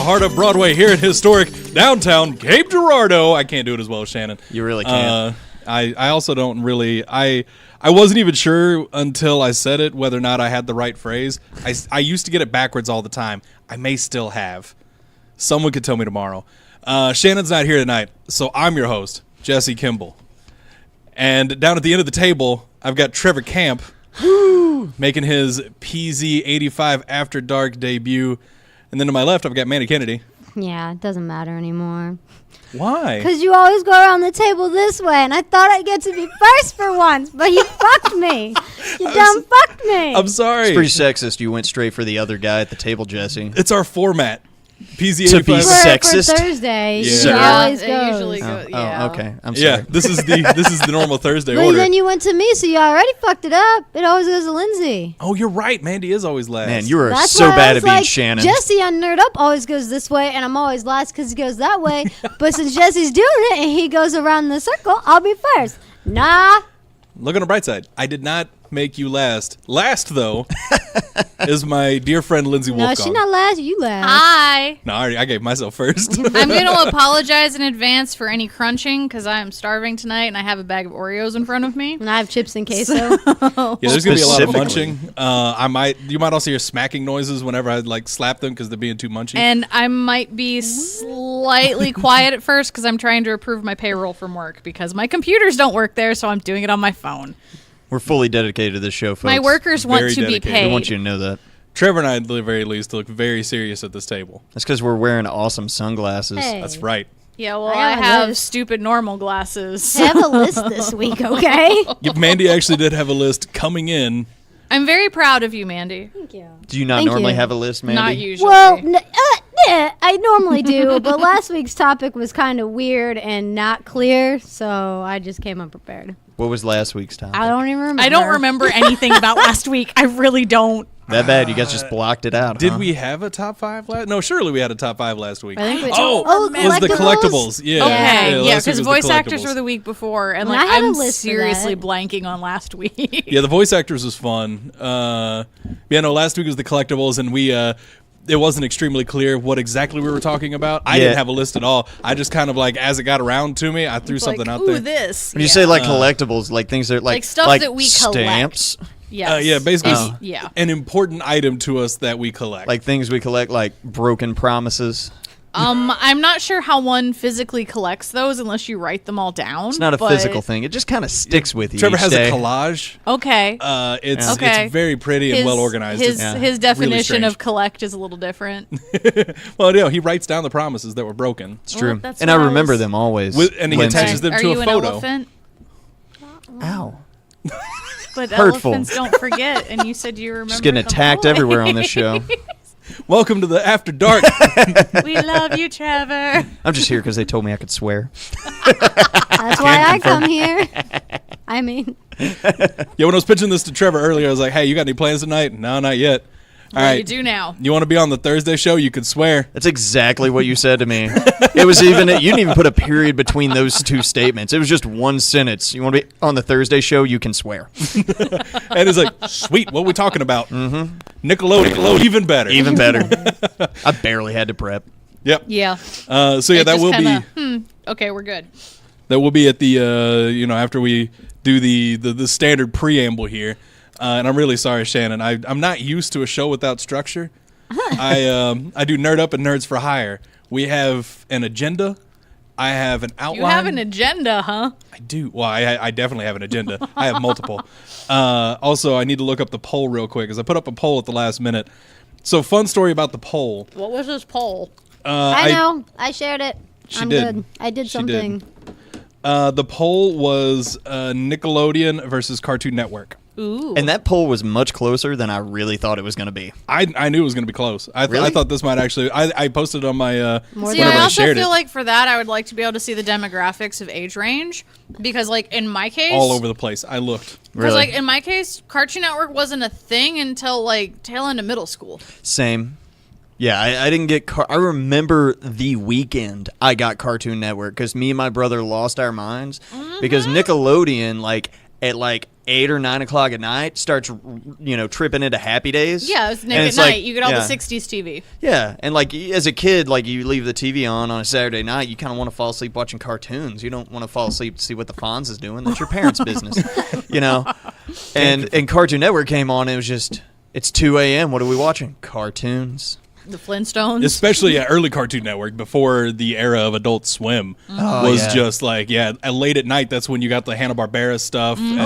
heart of Broadway here in historic downtown Cape Girardeau. I can't do it as well as Shannon. You really can't. I also don't really. I wasn't even sure until I said it whether or not I had the right phrase. I used to get it backwards all the time. I may still have. Someone could tell me tomorrow. Shannon's not here tonight, so I'm your host, Jesse Kimball. And down at the end of the table, I've got Trevor Camp making his PZ85 After Dark debut. And then to my left, I've got Mandy Kennedy. Yeah, it doesn't matter anymore. Why? Because you always go around the table this way, and I thought I'd get to be first for once, but you fucked me. You dumb fucked me. I'm sorry. It's pretty sexist. You went straight for the other guy at the table, Jesse. It's our format. PZ85. To be sexist? For Thursday, Yeah. she Yeah, always it goes. usually goes. Yeah. Oh, okay. I'm sorry. Yeah, this is the normal Thursday But order. then you went to me, so you already fucked it up. It always goes to Lindsey. Oh, you're right. Mandy is always last. Man, you are That's so why I bad was at being like, Shannon. Jesse on Nerd Up always goes this way, and I'm always last because he goes that way. But since Jesse's doing it and he goes around the circle, I'll be first. Nah. Look on the bright side. I did not make you last. Last, though, is my dear friend Lindsey No, Wolfgang. she's not last. You last. Hi. No, I gave myself first. I'm going to apologize in advance for any crunching because I am starving tonight and I have a bag of Oreos in front of me. And I have chips and queso. Yeah, there's gonna be a lot of Specifically. munching. You might also hear smacking noises whenever I slap them because they're being too munchy. And I might be slightly quiet at first because I'm trying to approve my payroll from work because my computers don't work there, so I'm doing it on my phone. We're fully dedicated to this show, folks. My workers want Very to be dedicated. paid. We want you to know that. Trevor and I, at the very least, look very serious at this table. That's because we're wearing awesome sunglasses. Hey. That's right. Yeah, well, I I got a have list. stupid normal glasses. I have a list this week, okay? Yep, Mandy actually did have a list coming in. I'm very proud of you, Mandy. Thank you. Do you not Thank normally you. have a list, Mandy? Not usually. Well, yeah, I normally do, but last week's topic was kind of weird and not clear, so I just came unprepared. What was last week's topic? I don't even remember. I don't remember anything about last week. I really don't. That bad? You guys just blocked it out, Did huh? we have a top 5 last? No, surely we had a top 5 last week. I think we Oh, it was the collectibles. Yeah. Okay, yeah, last week because was voice the actors collectibles. were the week before, and Well, like I had a I'm list for seriously that. blanking on last week. Yeah, the voice actors was fun. Last week was the collectibles, and it wasn't extremely clear what exactly we were talking about. I Yeah. didn't have a list at all. I just kind of as it got around to me, I threw It's something like, out ooh, there. this. When you say like collectibles, like things that are Like stuff that we collect. stamps, Yes. Yeah, basically Oh. Yeah. an important item to us that we collect. like things we collect, like broken promises. I'm not sure how one physically collects those unless you write them all down. It's not a but- physical thing. It just kind of sticks with you. Trevor each has day. a collage. Okay. Okay. It's very pretty and well organized. His It's his definition strange. of collect is a little different. Well, he writes down the promises that were broken. It's true, that's and I what I remember was- them always. And he Lindsay. attaches them Are to you a an photo. elephant? Ow! But Hurtful. elephants don't forget, and you said you remember. Just getting them attacked always. everywhere on this show. Welcome to the After Dark. We love you, Trevor. I'm just here because they told me I could swear. That's why I come here. I mean, Yeah, when I was pitching this to Trevor earlier, I was like, hey, you got any plans tonight? No, not yet. All Well, right. you do now. You want to be on the Thursday show? You could swear. That's exactly what you said to me. It was you didn't even put a period between those two statements. It was just one sentence. You want to be on the Thursday show? You can swear. And it's like, sweet, what are we talking about? Mm-hmm. Nickelodeon, even better. Even better. I barely had to prep. Yep. Yeah. So It that just will kinda, be okay, we're good. that will be at the after we do the standard preamble here. And I'm really sorry, Shannon. I'm not used to a show without structure. I do Nerd Up and Nerds for Hire. We have an agenda. I have an outline. You have an agenda, huh? I do. Well, I definitely have an agenda. I have multiple. Also, I need to look up the poll real quick because I put up a poll at the last minute. So, fun story about the poll. What was this poll? I know. I shared it. She I'm did. good. I did She something. did. The poll was Nickelodeon versus Cartoon Network. Ooh. And that poll was much closer than I really thought it was going to be. I knew it was going to be close. I Really? thought this might actually. I posted it on my. See, whenever I also shared feel it. like for that, I would like to be able to see the demographics of age range because, like, in my case, All over the place. I looked. Because, Really? like, in my case, Cartoon Network wasn't a thing until like tail end of middle school. Same. Yeah, I didn't get. I remember the weekend I got Cartoon Network because me and my brother lost our minds because Nickelodeon, like at like 8 or 9 o'clock at night, starts, tripping into Happy Days. Yeah, it was Nick And at it's Night. like- You get all yeah. the 60s TV. Yeah, and like as a kid, like you leave the TV on a Saturday night, you kind of want to fall asleep watching cartoons. You don't want to fall asleep to see what the Fonz is doing. That's your parents' business, And Cartoon Network came on, and it was just, it's 2 a.m. What are we watching? Cartoons. The Flintstones. Especially early Cartoon Network before the era of Adult Swim was just like, late at night, that's when you got the Hanna-Barbera stuff. And,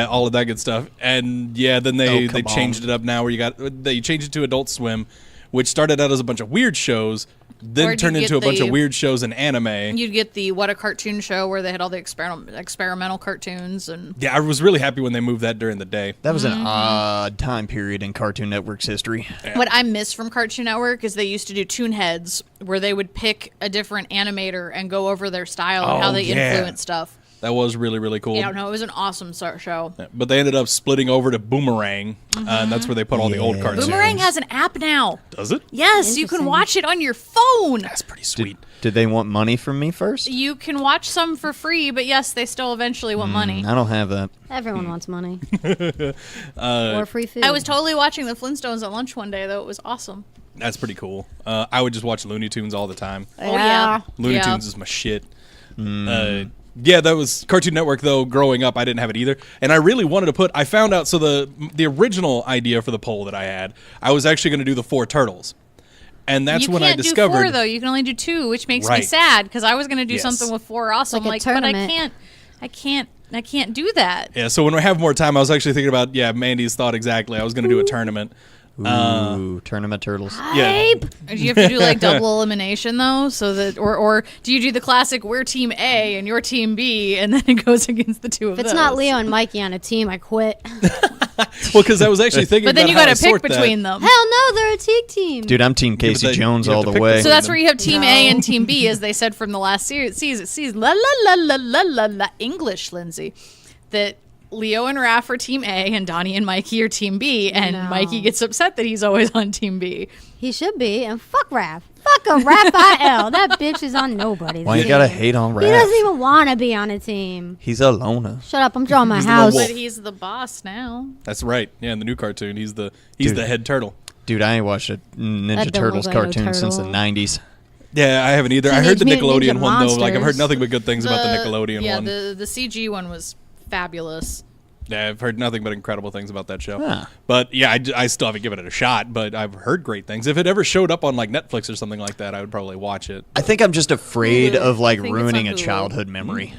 all of that good stuff. And then they changed it up now where they changed it to Adult Swim, which started out as a bunch of weird shows, then Where'd turned you into a get bunch of the- weird shows in anime. You'd get the What a Cartoon Show where they had all the experimental cartoons. And Yeah, I was really happy when they moved that during the day. That was an odd time period in Cartoon Network's history. what I miss from Cartoon Network is they used to do Toon Heads where they would pick a different animator and go over their style and how they influence stuff. That was really, really cool. Yeah, no, it was an awesome show. But they ended up splitting over to Boomerang, and that's where they put all the old cartoons. Boomerang has an app now. Does it? Yes, you can Interesting. watch it on your phone. That's pretty sweet. Did they want money from me first? You can watch some for free, but yes, they still eventually want money. I don't have that. Everyone wants money. Or free food. I was totally watching the Flintstones at lunch one day, though. It was awesome. That's pretty cool. I would just watch Looney Tunes all the time. Oh, yeah. Looney Tunes is my shit. That was Cartoon Network, though. Growing up, I didn't have it either. And I really wanted to I found out, so the original idea for the poll that I had, I was actually going to do the 4 Turtles. And that's you when I can't discovered. do 4, though. You can only do 2, which makes me Right. sad, because I was going to do Yes. something with 4 also. Like a I'm but tournament. I can't do that. Yeah, so when I have more time, I was actually thinking about, Mandy's thought exactly. I was going to do a tournament. Ooh, Tournament Turtles. Yeah. Do you have to do like double elimination though, so that or do you do the classic we're team A and you're team B, and then it goes against the two of If it's those? not Leo and Mikey on a team, I quit. Well, because I was actually thinking But then about you how got to pick sort that. between them. Hell no, they're a team. Dude, I'm Team Casey but then Jones you have all to the pick way. between So that's them. where you have team No. A and team B, as they said from the last season. La la la la la la English, Lindsay. That Leo and Raph are team A and Donnie and Mikey are team B, and No. Mikey gets upset that he's always on team B. He should be. And fuck Raph. Fuck him, Raphael. That bitch is on nobody's Why you team. gotta hate on He doesn't Raph? even want to be on a team. He's a loner. Shut up, I'm drawing my He's the house. lone But he's the boss now. That's right. Yeah, in the new cartoon, he's the Dude. head turtle. Dude, I ain't watched a Ninja That don't Turtles look like no cartoon since the turtle. 90s. Yeah, I haven't either. I Teenage heard the Mutant Nickelodeon Ninja one though. Like I've heard Monsters. nothing but good things about the Nickelodeon one. The CG one was fabulous. Yeah, I've heard nothing but incredible things about that show. Huh. But yeah, I still haven't given it a shot. But I've heard great things. If it ever showed up on like Netflix or something like that, I would probably watch it. I think I'm just afraid Hulu. of like I think it's ruining on a Hulu. childhood memory.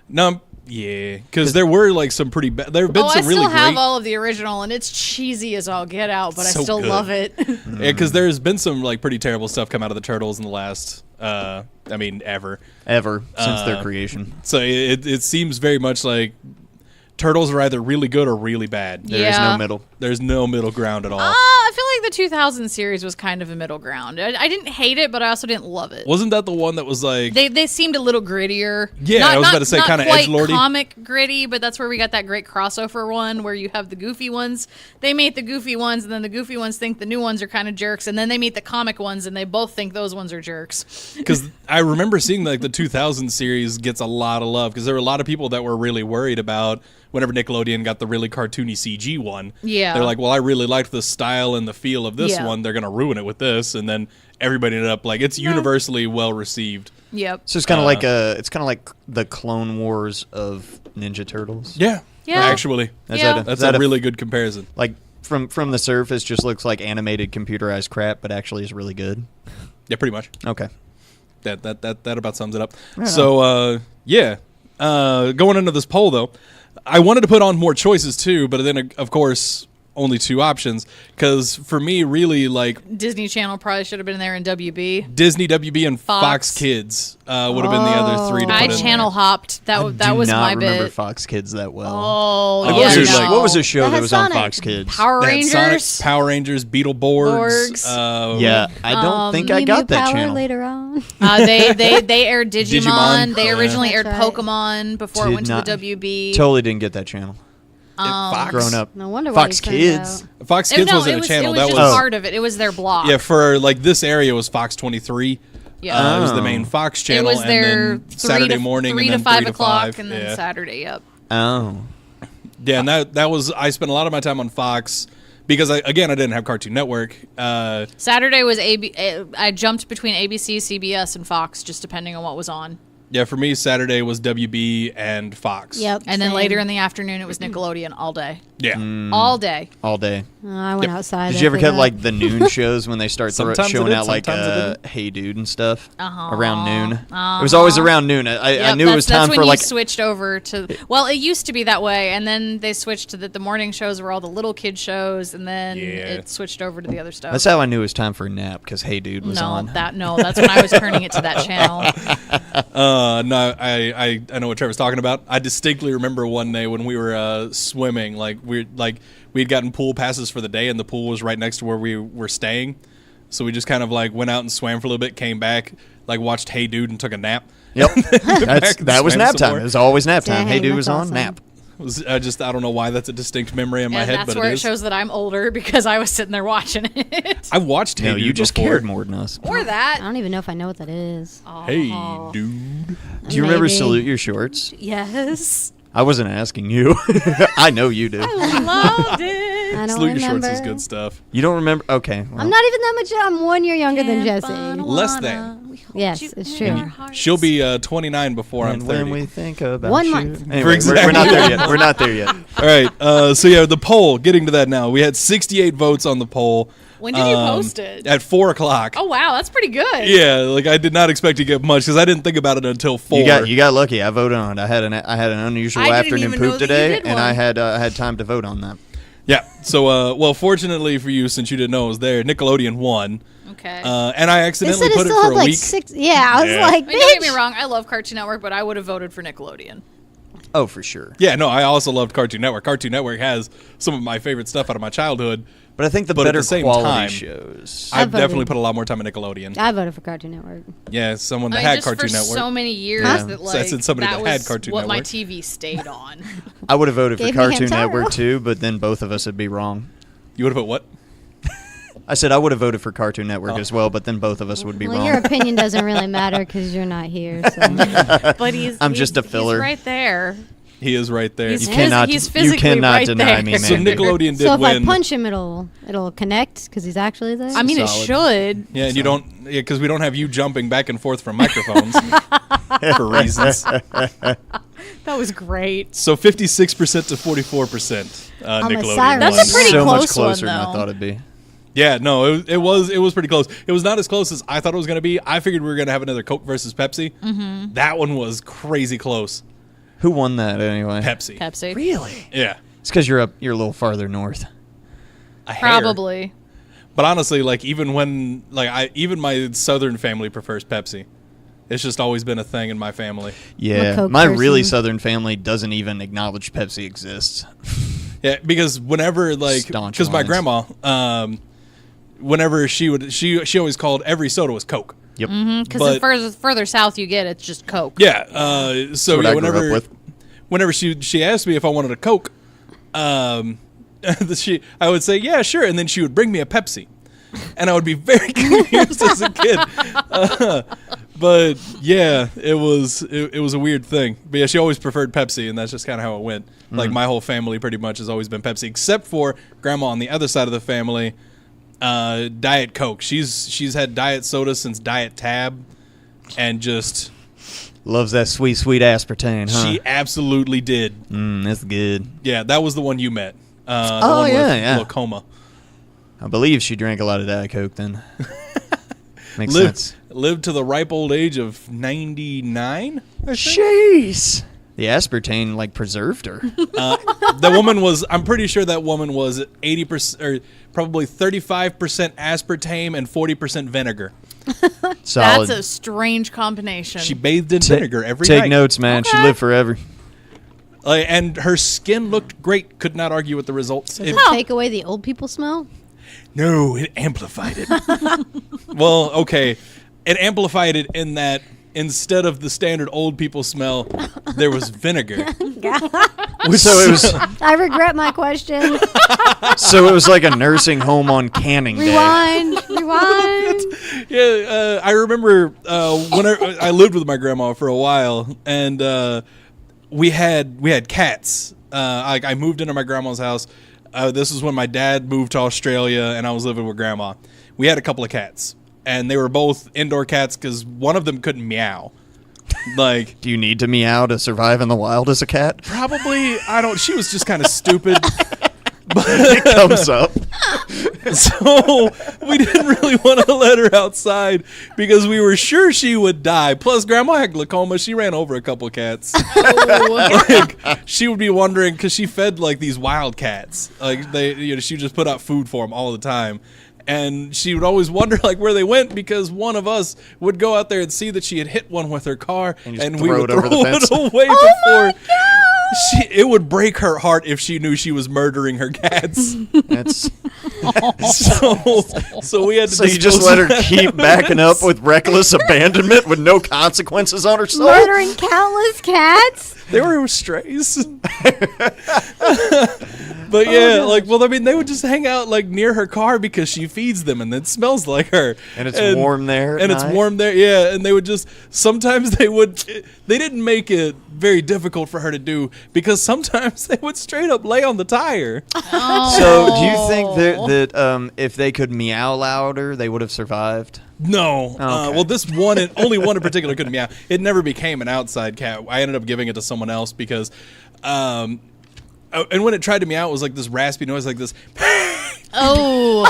No, yeah, because there were like some pretty bad. There have been I some really still have great. all of the original, and it's cheesy as all get out, but So I still good. love it. Yeah, because there's been some like pretty terrible stuff come out of the Turtles in the last. Ever. Ever since their creation. So it seems very much like Turtles are either really good or really bad. There is Yeah. no middle. There's no middle ground at all. I feel like the 2000 series was kind of a middle ground. I didn't hate it, but I also didn't love it. Wasn't that the one that was like? They seemed a little grittier. Yeah, I was about to say not kinda quite edgelordy. comic gritty, but that's where we got that great crossover one where you have the goofy ones. They meet the goofy ones, and then the goofy ones think the new ones are kind of jerks, and then they meet the comic ones, and they both think those ones are jerks. Because I remember seeing like the 2000 series gets a lot of love because there were a lot of people that were really worried about whenever Nickelodeon got the really cartoony CG one. Yeah. They're like, well, I really liked the style and the feel of this Yeah. one. They're gonna ruin it with this, and then everybody ended up like it's universally well received. Yep. So it's kind of like the Clone Wars of Ninja Turtles. Yeah. Yeah. Actually, Is Yeah. that that's is that a really good comparison. like from the surface just looks like animated computerized crap, but actually is really good. Yeah, pretty much. Okay. That about sums it up. So going into this poll though, I wanted to put on more choices too, but then of course only 2 options because for me really like Disney Channel probably should have been there in WB. Disney, WB, and Fox Fox. Kids would have been the other 3 to I put in channel there. hopped. That Do was not my remember bit. Fox Kids that well. Oh, Like, yeah. what was no. your- What was a show That that had was on Sonic. Fox Kids? Power They had Sonic, Rangers? Power Rangers, Beetleborgs. Borgs. Yeah, I don't think I Mew got Mew that Power channel. later on. They aired Digimon. Digimon, They yeah. originally aired That's right. Pokemon before it Did went to not- the WB. Totally didn't get that channel. Fox. Growing up. No wonder why Fox he turned Kids. out. Fox It- Kids no, wasn't it a was, channel. It was That just was part of it. It was their block. yeah for like this area was Fox 23. Yeah. It was the Oh. main Fox It channel, was their and then Saturday morning, 3 and to then 5 3 to o'clock, 5. and then Yeah. Saturday. Yep. Oh. Yeah, and that was I spent a lot of my time on Fox because I didn't have Cartoon Network. Saturday was I jumped between ABC, CBS, and Fox, just depending on what was on. Yeah, for me, Saturday was WB and Fox. Yep. And then same. later in the afternoon, it was Nickelodeon all day. Yeah. All day. All day. I went outside. Did you ever after get that. like the noon shows when they start Sometimes I showing did, out like sometimes I didn't. Hey Dude and stuff Uh-huh. around noon? It was always around noon. I Yep, knew it was time that's for when like you switched over to. Well, it used to be that way, and then they switched to the morning shows were all the little kid shows, and then Yeah. it switched over to the other stuff. that's how I knew it was time for a nap because Hey Dude was no, on. that's when I was turning it to that channel. No, I know what Trevor's talking about. I distinctly remember one day when we were swimming, we had gotten pool passes for the day, and the pool was right next to where we were staying. So we just kind of like went out and swam for a little bit, came back, like watched Hey Dude, and took a nap. Yep, back and that was swam nap some time. more. It was always nap time. Dang, Hey Dude that's was on awesome. nap. I don't know why that's a distinct memory in my And head, that's but where it it is. shows that I'm older because I was sitting there watching it. I watched Hey No, Dude you just before. cared more than us. Or I that. don't even know if I know what that is. Hey Oh. Dude. Do you remember Maybe. Salute Your Shorts? Yes. I wasn't asking you. I know you do. Loved it. I don't Salute Your remember. Shorts is good stuff. You don't remember? Okay. Well, I'm not even that much. I'm 1 year younger than Jesse. Less than. Yes, it's true. She'll be 29 before I'm and 30. when we think about 1 you. month. Anyway, For we're not there yet. We're not there yet. All right. So yeah, the poll. Getting to that now. We had 68 votes on the poll. When did you post it? At 4:00. Oh wow, that's pretty good. Yeah, like I did not expect to get much because I didn't think about it until 4. You got lucky. I voted on it. I had an unusual I didn't afternoon even know poop that you today, did and I one. had time to vote on that. Yeah. So well, fortunately for you, since you didn't know it was there, Nickelodeon won. Okay. And I They accidentally said it put it still for had a like week. 6. Yeah, I was Yeah. like, I mean, don't get bitch. me wrong. I love Cartoon Network, but I would have voted for Nickelodeon. Oh, for sure. Yeah, no, I also loved Cartoon Network. Cartoon Network has some of my favorite stuff out of my childhood. But I think the But at better the same quality time, shows. I've voted. definitely put a lot more time in Nickelodeon. I voted for Cartoon Network. Yeah, someone that I mean, had just Cartoon for Network. so many years Huh? that So like I said somebody that had was Cartoon what my Network. TV stayed on. I would have voted for Gave me Cartoon Hamtaro. Network too, but then both of us would be wrong. You would have put what? I said I would have voted for Cartoon Network as well, but then both of us would be Well, wrong. your opinion doesn't really matter because you're not here. So. But he's I'm just a filler. He's right there. He is right there. He's You cannot, he's you physically cannot right deny there. me, So Mandy. Nickelodeon did So if win. I punch him, it'll connect because he's actually there. I mean, Solid. it should. Yeah, and you don't, because we don't have you jumping back and forth from microphones for reasons. That was great. So 56% to 44%. I'm a Nickelodeon siren. won. That's a pretty so much close one, closer than I though. thought it'd be. Yeah, no, it was pretty close. It was not as close as I thought it was going to be. I figured we were going to have another Coke versus Pepsi. Mm-hmm. That one was crazy close. Who won that anyway? Pepsi. Pepsi. Really? Yeah. It's because you're a little farther north. A hair. Probably. But honestly, like even when even my southern family prefers Pepsi. It's just always been a thing in my family. Yeah, Coke my really person. southern family doesn't even acknowledge Pepsi exists. Yeah, because whenever Staunch because my lines. grandma, whenever she always called every soda was Coke. Yep. Because But- the further south you get, it's just Coke. Yeah. So what yeah, I grew up with. whenever she asked me if I wanted a Coke, I would say yeah, sure, and then she would bring me a Pepsi, and I would be very confused as a kid. But yeah, it was a weird thing. But yeah, she always preferred Pepsi, and that's just kind of how it went. Like my whole family pretty much has always been Pepsi, except for grandma on the other side of the family, Diet Coke. She's had diet soda since Diet Tab, and just Loves that sweet, sweet aspartame, huh? she absolutely did. That's good. Yeah, that was the one you met. The Oh, one yeah, with yeah. glaucoma. I believe she drank a lot of Diet Coke then. Makes sense. Lived to the ripe old age of 99. Jeez. The aspartame like preserved her. The woman was. I'm pretty sure that woman was 80% or probably 35% aspartame and 40% vinegar. Solid. That's a strange combination. She bathed in vinegar every Take night. notes, man. She Okay. lived forever. And her skin looked great. Could not argue with the results. Does it take away the old people smell? No, it amplified it. Well, okay. It amplified it in that instead of the standard old people smell, there was vinegar. So it was I regret my question. like a nursing home on canning day. Rewind. Yeah, I remember I lived with my grandma for a while, and we had cats I moved into my grandma's house. This is when my dad moved to Australia, and I was living with grandma. We had a couple of cats, and they were both indoor cats because one of them couldn't meow. Like, Do you need to meow to survive in the wild as a cat? probably, I don't. She was just kind of stupid. It comes up. So we didn't really want to let her outside because we were sure she would die. Plus, grandma had glaucoma. She ran over a couple cats. Like, she would be wondering because she fed like these wild cats. Like she would just put out food for them all the time. And she would always wonder like where they went because one of us would go out there and see that she had hit one with her car, and we would throw it away before. It would break her heart if she knew she was murdering her cats. That's So we had to. so you just let her keep backing up with reckless abandonment with no consequences on her soul. Murdering countless cats. They were strays. But yeah, they would just hang out like near her car because she feeds them and it smells like her. And it's warm there. And it's warm there, yeah. And they would just sometimes they didn't make it very difficult for her to do because sometimes they would straight up lay on the tire. Oh. So do you think that if they could meow louder, they would have survived? No. Okay. Well, this one, only one in particular couldn't meow. It never became an outside cat. I ended up giving it to someone else because, and when it tried to meow, it was like this raspy noise, like this. Oh,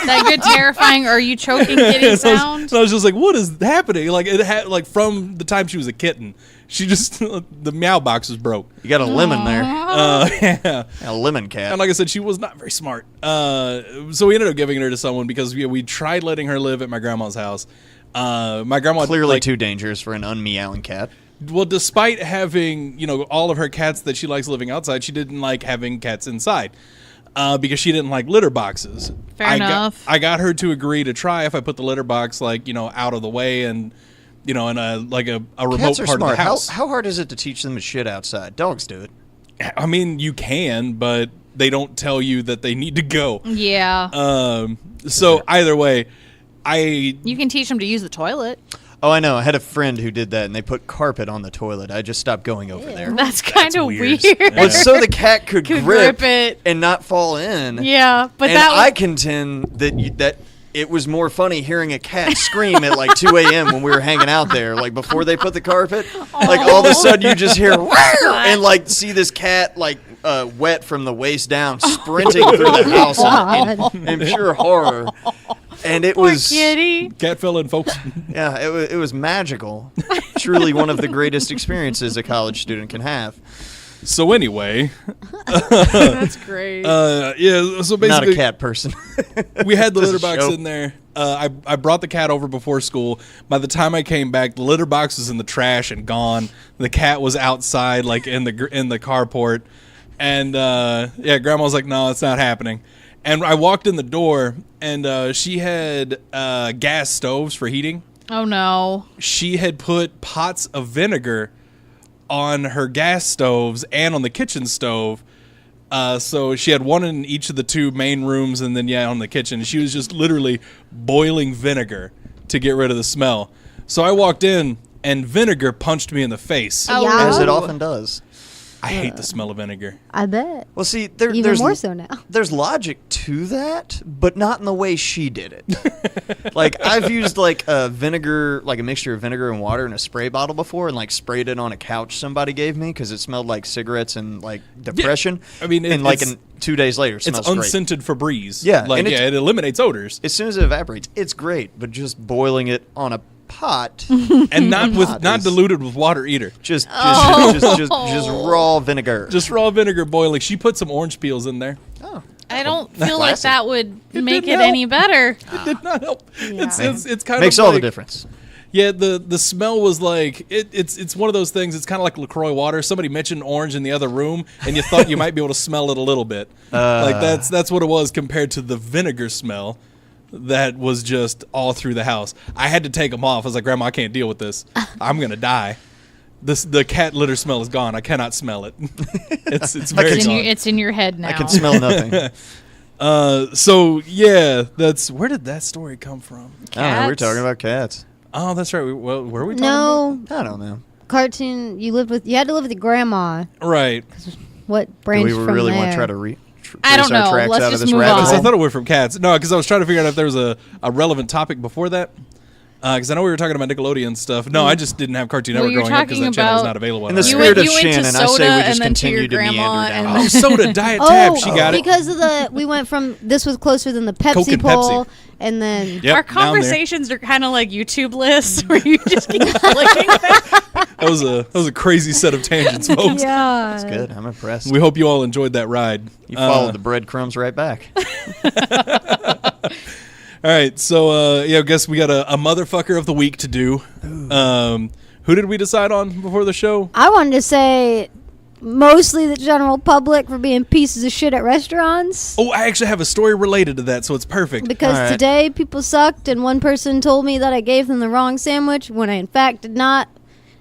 that good terrifying. Are you choking kitty sound? And I was just like, what is happening? Like it had like from the time she was a kitten, she just the meow box was broke. You got a lemon there. Yeah. A lemon cat. And like I said, she was not very smart. So we ended up giving her to someone because we tried letting her live at my grandma's house. My grandma Clearly too dangerous for an unmeowing cat. Well, despite having all of her cats that she likes living outside, she didn't like having cats inside. Because she didn't like litter boxes. Fair enough. I got her to agree to try if I put the litter box out of the way and in a remote Cats are part smart. of the house. How hard is it to teach them to shit outside? Dogs do it. I mean, you can, but they don't tell you that they need to go. Yeah. So either way, You can teach them to use the toilet. Oh, I know. I had a friend who did that, and they put carpet on the toilet. I just stopped going over there. That's kind of weird. weird. Well, so the cat could grip it. and not fall in. Yeah, but And that I contend that it was more funny hearing a cat scream at like 2 a.m. when we were hanging out there, like before they put the carpet. Like all of a sudden you just hear and like see this cat like wet from the waist down sprinting through the house in pure horror. And it poor was kitty. cat fell in, folks. yeah, it was magical. Truly one of the greatest experiences a college student can have. So anyway, That's great. yeah. So basically, Not a cat person. we had the This litter is box show. in there. I brought the cat over before school. By the time I came back, the litter box was in the trash and gone. The cat was outside, like in the carport, and yeah, Grandma was like, "No, it's not happening." And I walked in the door, and she had gas stoves for heating. Oh no. She had put pots of vinegar on her gas stoves and on the kitchen stove. So she had one in each of the two main rooms and then, on the kitchen. She was just literally boiling vinegar to get rid of the smell. So I walked in and vinegar punched me in the face. Oh. Yeah. As it often does. I hate the smell of vinegar. I bet. Well, see, Even there's more so now. There's logic to that, but not in the way she did it. Like I've used like a vinegar, like a mixture of vinegar and water in a spray bottle before, and like sprayed it on a couch somebody gave me because it smelled like cigarettes and like depression. I mean, and like 2 days later, it It's smells great. unscented Febreze. Yeah, Like, and it eliminates odors. As soon as it evaporates, it's great, but just boiling it on a pot, And not is- diluted with water either. just raw vinegar. Just raw vinegar boiling. She put some orange peels in there. oh. I don't feel like Classic. that would make didn't it any better. It did not help. It's kind Makes of all the like- difference. Yeah, the smell was like it's one of those things. It's kind of like LaCroix water. Somebody mentioned orange in the other room, and you thought you might be able to smell it a little bit. Like that's what it was compared to the vinegar smell that was just all through the house. I had to take them off. I was like, Grandma, I can't deal with this. I'm gonna die. The cat litter smell is gone. I cannot smell it. It's very It's in, gone. it's in your head now. I can smell nothing. So yeah, where did that story come from? I don't know. We're Cats. talking about cats. Oh, that's right. Were we talking No I don't know. cartoon. You had to live with your grandma. about? Right. what Do branch we from really there? want to try to I trace don't our know. tracks Let's out of just this move rabbit on. I hole? thought it went from cats. No, because I was trying to figure out if there was a relevant topic before that. Because I know we were talking about Nickelodeon stuff. No, I just didn't have Cartoon Well, Network you're growing up because that talking channel was about- not available. In the on our spirit area. of you went to Shannon, I say soda we and just then to continue your to meander grandma down. and- Oh, soda, diet tab. She got it. because of we went from this was closer than the Pepsi and poll, Pepsi. and then Yep, Our down there. conversations are kind of like YouTube lists where you just keep clicking. That was a crazy set of tangents, folks. yeah, That's good. I'm impressed. We hope you all enjoyed that ride. You followed the breadcrumbs right back. All right, so I guess we got a motherfucker of the week to do. Who did we decide on before the show? I wanted to say mostly the general public for being pieces of shit at restaurants. Oh, I actually have a story related to that, so it's perfect. Because All right. today people sucked, and one person told me that I gave them the wrong sandwich when I in fact did not.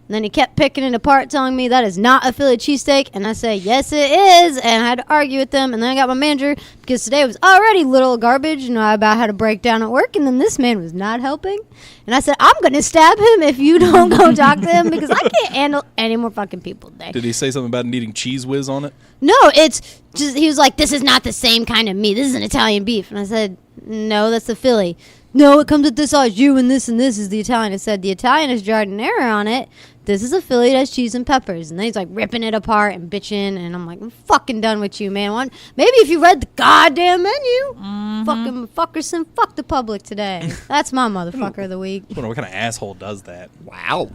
And then he kept picking it apart, telling me that is not a Philly cheesesteak. And I say, yes, it is. And I had to argue with them. And then I got my manager because today was already little garbage. You know, I about had a breakdown at work. And then this man was not helping. And I said, I'm going to stab him if you don't go talk to him because I can't handle any more fucking people today. Did he say something about needing cheese whiz on it? No, it's just, he was like, this is not the same kind of meat. This is an Italian beef. And I said, no, that's the Philly. No, it comes with this au jus and this is the Italian. I said, the Italian is giardiniera on it. This is a Philly that has cheese and peppers. And then he's like ripping it apart and bitching. And I'm like, I'm fucking done with you, man. Maybe if you read the goddamn menu. Fucking fuckerson, fuck the public today. That's my motherfucker of the week. I wonder what kind of asshole does that. Wow.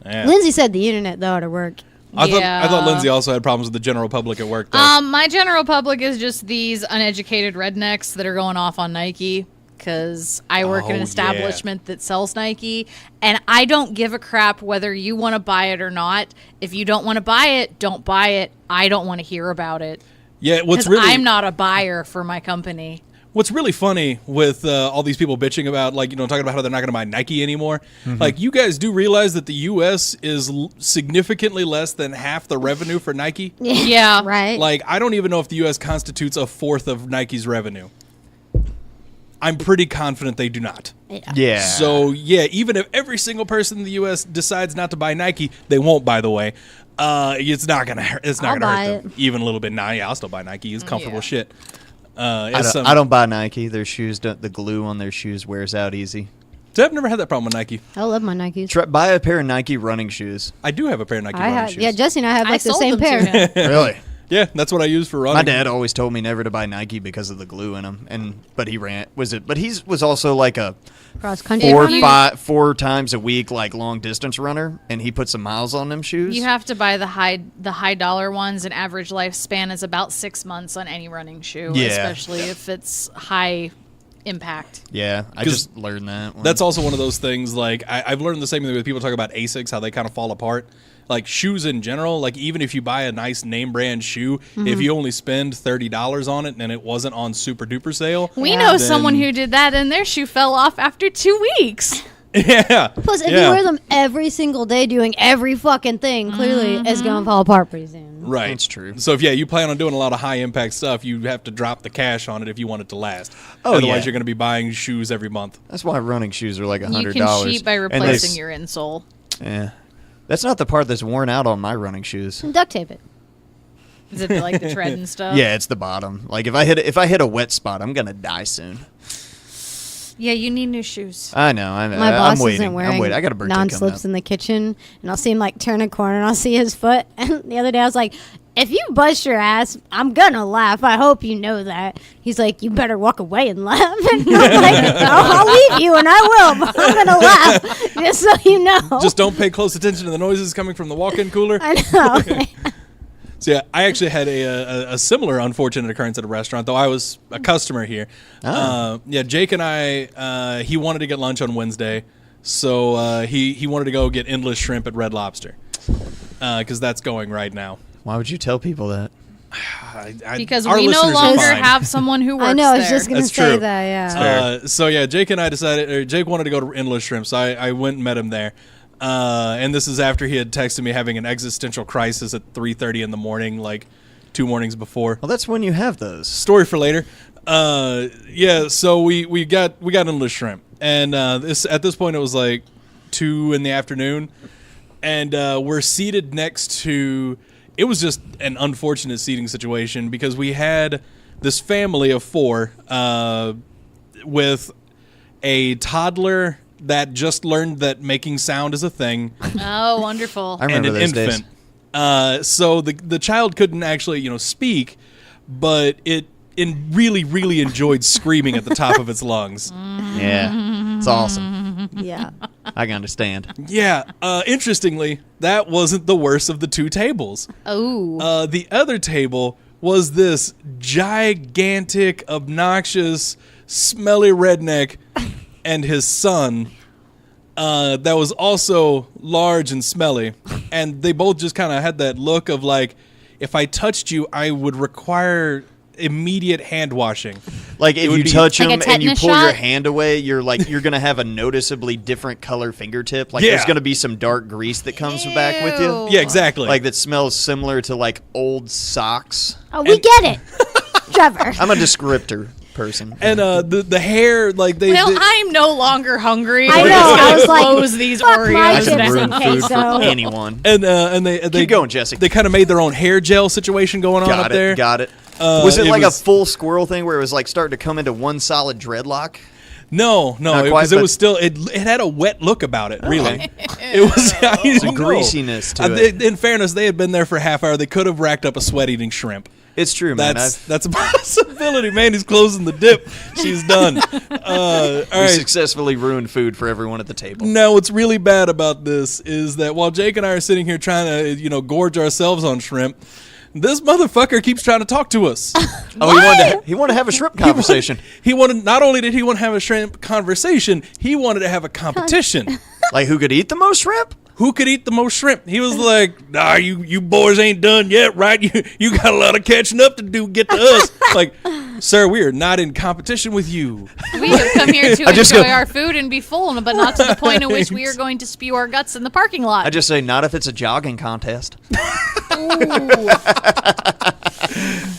Yeah. Lindsay said the internet, though, at her work. I thought Yeah. Lindsay also had problems with the general public at work. Though. My general public is just these uneducated rednecks that are going off on Nike because I work in Oh, an yeah. establishment that sells Nike, and I don't give a crap whether you want to buy it or not. If you don't want to buy it, don't buy it. I don't want to hear about it Yeah, what's because really I'm not a buyer for my company. what's really funny with all these people bitching about, like, talking about how they're not going to buy Nike anymore. Like, you guys do realize that the U.S. is significantly less than half the revenue for Nike? Yeah. Right? Like, I don't even know if the U.S. constitutes a fourth of Nike's revenue. I'm pretty confident they do not. Yeah. So, yeah, even if every single person in the U.S. decides not to buy Nike, they won't, by the way. It's not gonna hurt buy them even a little bit. Nah, yeah, I'll still buy Nike. It's comfortable Yeah. shit. I don't buy Nike. Their shoes, the glue on their shoes wears out easy. So I've never had that problem with Nike. I love my Nikes. Buy a pair of Nike running shoes. I do have a pair of Nike I running have, shoes. yeah, Jesse and I have I like the sold same them to pair. him. Really? Yeah, that's what I use for running. My dad always told me never to buy Nike because of the glue in them, but he ran. But he was also like a Cross country. If four you- four times a week like long distance runner, and he put some miles on them shoes. You have to buy the high dollar ones. An average lifespan is about 6 months on any running shoe, Yeah. especially if it's high impact. Yeah, I 'Cause just learned that. one. That's also one of those things, like, I've learned the same thing with people talk about ASICs, how they kind of fall apart. Like, shoes in general, like, even if you buy a nice name brand shoe, if you only spend $30 on it and it wasn't on super duper sale. We Yeah. know Then- someone who did that and their shoe fell off after 2 weeks. Yeah. Plus, if yeah. you wear them every single day doing every fucking thing, clearly it's going to fall apart pretty soon. Right. That's true. So, if you plan on doing a lot of high impact stuff, you have to drop the cash on it if you want it to last. Oh, Otherwise, yeah. you're going to be buying shoes every month. That's why running shoes are like You $100. can cheat by And they- replacing your insole. Yeah, that's not the part that's worn out on my running shoes. And duct tape it. Is it like the tread and stuff? Yeah, it's the bottom. Like if I hit a wet spot, I'm gonna die soon. Yeah, you need new shoes. I know. My boss I'm waiting. isn't wearing I'm waiting. I got a birthday coming non-slips up. in the kitchen, and I'll see him like turn a corner, and I'll see his foot. And the other day, I was like, "If you bust your ass, I'm gonna laugh. I hope you know that." He's like, "You better walk away and laugh." And I'm like, I'll leave you, and I will, but I'm gonna laugh just so you know." Just don't pay close attention to the noises coming from the walk-in cooler. I know. So yeah, I actually had a similar unfortunate occurrence at a restaurant, though I was a customer here. Yeah, Jake and I, he wanted to get lunch on Wednesday, so he wanted to go get endless shrimp at Red Lobster because that's going right now. Why would you tell people that? Because our we no listeners are longer fine. have someone who works I know. I was there. just gonna That's say true. that. Yeah. So yeah, Jake and I decided, or Jake wanted to go to endless shrimp, so I went and met him there. And this is after he had texted me having an existential crisis at 3:30 in the morning, like 2 mornings before. Well, that's when you have those. Story for later. Yeah, so we got endless shrimp, and at this point it was like 2 in the afternoon, and we're seated next to. it was just an unfortunate seating situation because we had this family of 4 with a toddler that just learned that making sound is a thing. Oh, wonderful. I remember and an those infant. days. So the child couldn't actually, speak, but it really, really enjoyed screaming at the top of its lungs. Yeah, it's awesome. Yeah. I can understand. Yeah. Interestingly, that wasn't the worst of the 2 tables. Oh. The other table was this gigantic, obnoxious, smelly redneck and his son that was also large and smelly. And they both just kind of had that look of like, if I touched you, I would require immediate hand washing. Like if would you be- touch Like a them and you tetanus pull your shot? hand away, you're gonna have a noticeably different color fingertip. Like Yeah. there's gonna be some dark grease that comes back with you. Ew. Yeah, exactly. Like that smells similar to like old socks. Oh, we get it. Trevor. I'm a descriptor person. and the hair, like they. Well, they- I'm no longer hungry. I We're know, just gonna I was like, close these fuck my I Oreos chips can and ruin down. food for queso. anyone. and they Keep going, Jesse. They kind of made their own hair gel situation going on up Got it. there. Got it. Was it it like was- a full squirrel thing where it was like starting to come into one solid dreadlock? No, Not quite, because it but- was still it had a wet look about it. Really, it was It's a greasiness to it. In fairness, they had been there for a half hour. They could have racked up a sweat-eating shrimp. It's true, man. That's a possibility. Mandy's closing the dip. She's done. All We right. successfully ruined food for everyone at the table. Now, what's really bad about this is that while Jake and I are sitting here trying to, gorge ourselves on shrimp, this motherfucker keeps trying to talk to us. Oh, he wanted to have a shrimp conversation. He wanted. Not only did he want to have a shrimp conversation, he wanted to have a competition. Like who could eat the most shrimp? Who could eat the most shrimp? He was like, "Nah, you boys ain't done yet, right? You got a lot of catching up to do. Get to us." Like, sir, we are not in competition with you. We have come here to I just enjoy go- our food and be full, but not to the point at which we are going to spew our guts in the parking lot. I just say not if it's a jogging contest.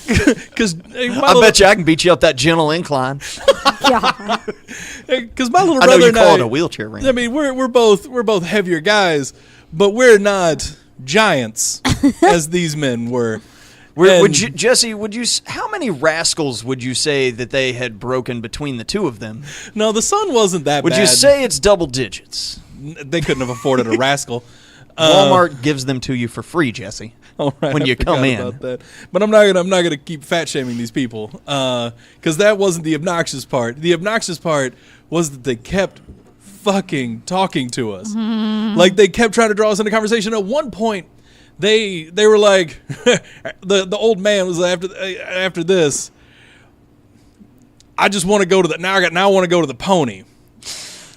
Because I bet you I can beat you up that gentle incline. God. Because my little I know brother you and call it a wheelchair ring. I mean, we're both heavier guys, but we're not giants as these men were. And- Jesse, how many rascals would you say that they had broken between the two of them? No, the son wasn't that Would bad. you say it's double digits? They couldn't have afforded a rascal? Walmart gives them to you for free, Jesse. All right, when I you come forgot in. about that. But I'm not gonna keep fat shaming these people because that wasn't the obnoxious part. The obnoxious part was that they kept fucking talking to us. Like they kept trying to draw us into conversation. At one point, they were like, the old man was after this. I just want to go to the now I want to go to the pony.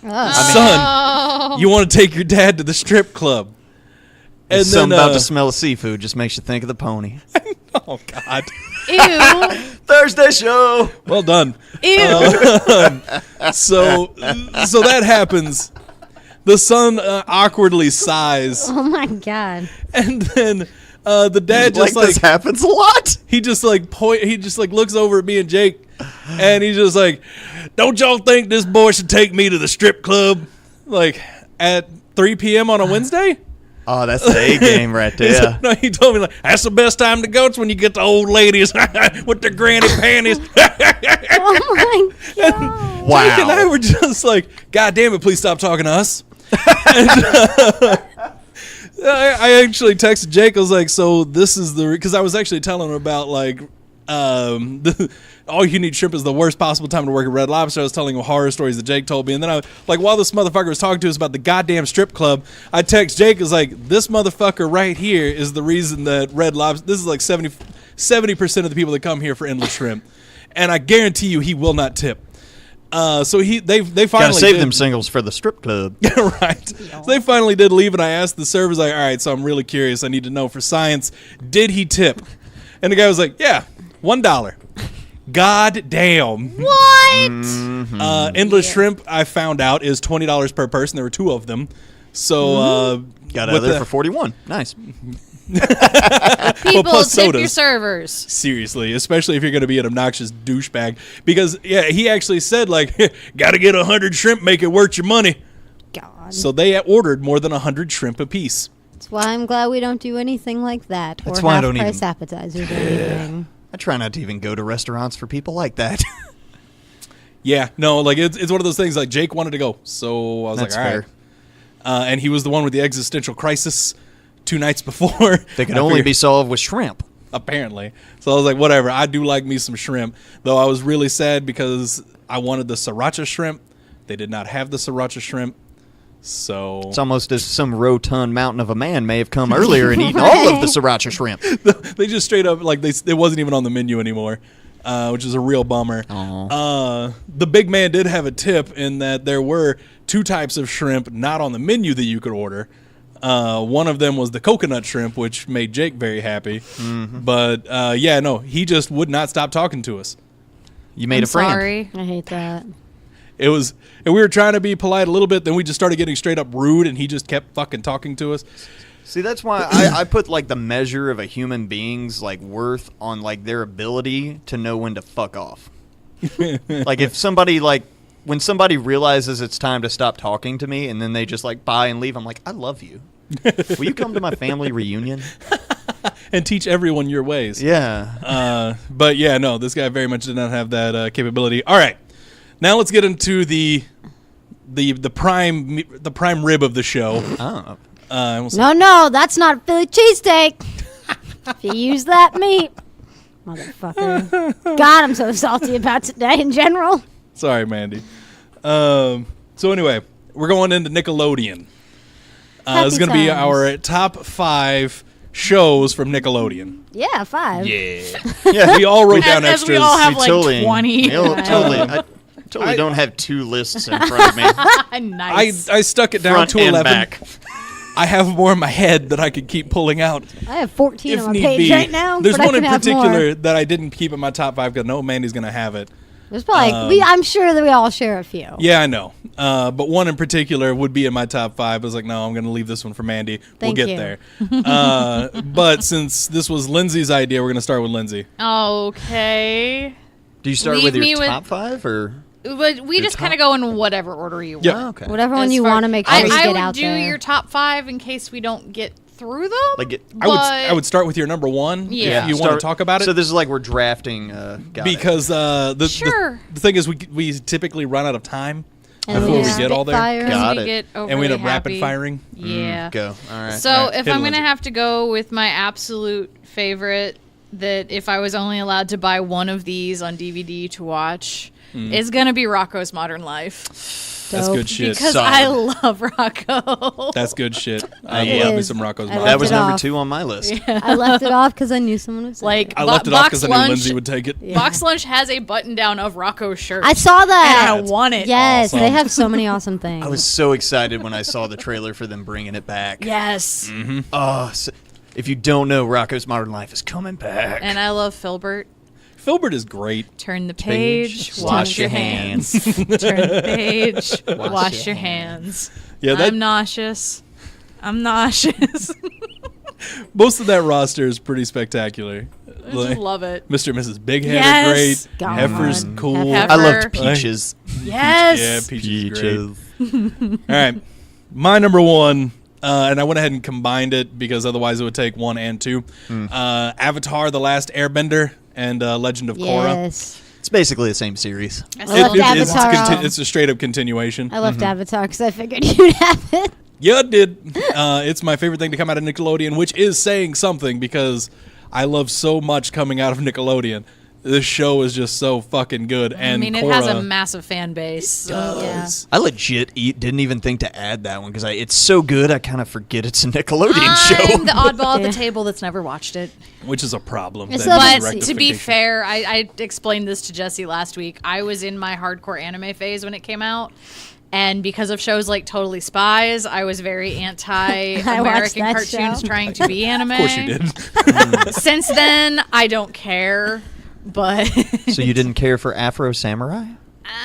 Son, you want to take your dad to the strip club? And Something about the smell of seafood just makes you think of the pony. oh God. Ew. Thursday show. Well done. Ew. So that happens. The son awkwardly sighs, Oh my God. and then the dad Like just this happens a lot. he just looks over at me and Jake, and he's just like, "Don't y'all think this boy should take me to the strip club, like at 3 p.m. on a Wednesday?" Oh, that's the A game right He's there. like- no, he told me like that's the best time to go. It's when you get the old ladies with their granny panties. Oh my God. Wow. Jake and I were just like, God damn it, please stop talking to us. I actually texted Jake. I was like, so this is because I was actually telling him about like all you need shrimp is the worst possible time to work at Red Lobster. I was telling him horror stories that Jake told me, and then I like while this motherfucker was talking to us about the goddamn strip club, I text Jake. I was like, this motherfucker right here is the reason that Red Lobster. This is like 70% of the people that come here for endless shrimp, and I guarantee you he will not tip. So they finally Gotta save did- them singles for the strip club. right. So they finally did leave, and I asked the servers, like, all right, so I'm really curious. I need to know for science, did he tip? And the guy was like, yeah, $1. God damn. What? Endless shrimp, I found out, is $20 per person. There were 2 of them. So, Got with out there the- for 41. Nice. People plus tip your sodas. servers. seriously, especially if you're going to be an obnoxious douchebag. Because, yeah, he actually said, like, got to get 100 shrimp, make it worth your money. God. So they ordered more than 100 shrimp apiece. That's why I'm glad we don't do anything like that. That's or why I half don't price even- appetizers or anything. I try not to even go to restaurants for people like that. Yeah, no, like it's one of those things. Like Jake wanted to go, so I was That's like, all fair. right. And he was the one with the existential crisis 2 nights before. They could I only figured- be solved with shrimp. apparently. So I was like, whatever. I do like me some shrimp, though. I was really sad because I wanted the sriracha shrimp. They did not have the sriracha shrimp, so It's almost as some rotund mountain of a man may have come earlier and eaten all of the sriracha shrimp. they just straight up like it wasn't even on the menu anymore, which is a real bummer. The big man did have a tip in that there were 2 types of shrimp not on the menu that you could order. One of them was the coconut shrimp, which made Jake very happy. But yeah, no, he just would not stop talking to us. You made I'm a friend. sorry. I hate that. It was, and we were trying to be polite a little bit. Then we just started getting straight up rude, and he just kept fucking talking to us. See, that's why I put like the measure of a human being's like worth on like their ability to know when to fuck off. Like if somebody like when somebody realizes it's time to stop talking to me and then they just like bye and leave, I'm like, I love you. Will you come to my family reunion? And teach everyone your ways. Yeah. But yeah, no, this guy very much did not have that capability. All right, now let's get into the prime rib of the show. Oh. No, that's not Philly cheesesteak. If you use that meat, motherfucker. God, I'm so salty about today in general. Sorry, Mandy. So anyway, we're going into Nickelodeon. This is going to be times. our top 5 shows from Nickelodeon. Yeah, 5. Yeah. We all wrote down As we extras. all have like totally, 20. I totally don't have 2 lists in front of me. Nice. I stuck it down Front to and 11. back. I have more in my head that I could keep pulling out I have 14 if on my need page be. right now. There's but I one in can have particular more. that I didn't keep in my top 5 because I know Mandy's going to have it. There's probably, I'm sure that we all share a few. Yeah, I know. But one in particular would be in my top 5. I was like, no, I'm going to leave this one for Mandy. Thank we'll you. get there. But since this was Lindsay's idea, we're going to start with Lindsay. Okay. Do you start Leave with your me with- top 5 or? But we just kind of go in whatever order you want. Yep. Oh, okay. Whatever one As you far- want to make sure you I get would out do there. your top 5 in case we don't get through them. Like I would start with your number 1 Yeah. if you want to talk about it. So this is like we're drafting. Because Sure. the thing is, we typically run out of time And before we just get all there. spitfire. Got we it. get And we end up overly rapid happy. firing. Yeah. Go. All right. So Alright, if hit it, I'm going to Lindsay. have to go with my absolute favorite, that if I was only allowed to buy one of these on DVD to watch, is going to be Rocco's Modern Life. That's Dope. good shit. Because Solid. I love Rocco. That's good shit. I It love me is. some Rocco's I Modern. left that was it number off. 2 on my list. I left it off because I knew someone would say Like, it. I left it off because Box I knew Lunch- Lindsay would take it. Box Lunch has a button down of Rocco's shirt. I saw that. and I want it. Yes, Awesome. they have so many awesome things. I was so excited when I saw the trailer for them bringing it back. Yes. Oh, if you don't know, Rocco's Modern Life is coming back. And I love Filbert. Filbert is great. Turn the page, wash your hands. Turn the page, wash your hands. Yeah, that I'm nauseous. I'm nauseous. most of that roster is pretty spectacular. I just love it. Mr. and Mrs. Big Head Yes. are great. God. Heifer's cool. Heifer. I loved Peaches. Yes. Yeah, Peaches is great. All right, my number 1, and I went ahead and combined it because otherwise it would take 1 and 2. Avatar: The Last Airbender and Legend of Korra. Yes. It's basically the same series. I I still left love It's, Avatar. it's a straight up continuation. I left Avatar because I figured you'd have it. Yeah, it did. It's my favorite thing to come out of Nickelodeon, which is saying something because I love so much coming out of Nickelodeon. This show is just so fucking good. And I mean, it Korra has a massive fan base. So. does. I legit didn't even think to add that one because it's so good I kind of forget it's a Nickelodeon show. I'm the oddball at Yeah. the table that's never watched it. Which is a problem. It's That a- needs But to be rectification. fair, I explained this to Jesse last week. I was in my hardcore anime phase when it came out. And because of shows like Totally Spies, I was very anti-American that cartoons show. trying to be anime. Of course you did. Since then, I don't care. But So you didn't care for Afro Samurai?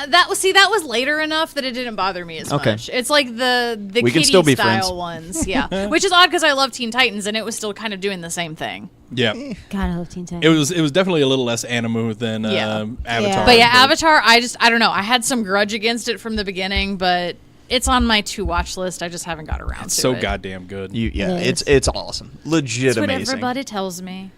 that was later enough that it didn't bother me as Okay. much. It's like the We can kiddie still be style friends. ones, yeah. Which is odd because I love Teen Titans and it was still kind of doing the same thing. Yeah. God, I love Teen Titans. It was definitely a little less animu than Yeah. Avatar. But yeah, Avatar, I don't know. I had some grudge against it from the beginning, but It's on my to watch list. I just haven't got around to So it. goddamn good. It's awesome. Legit That's what amazing. everybody tells me.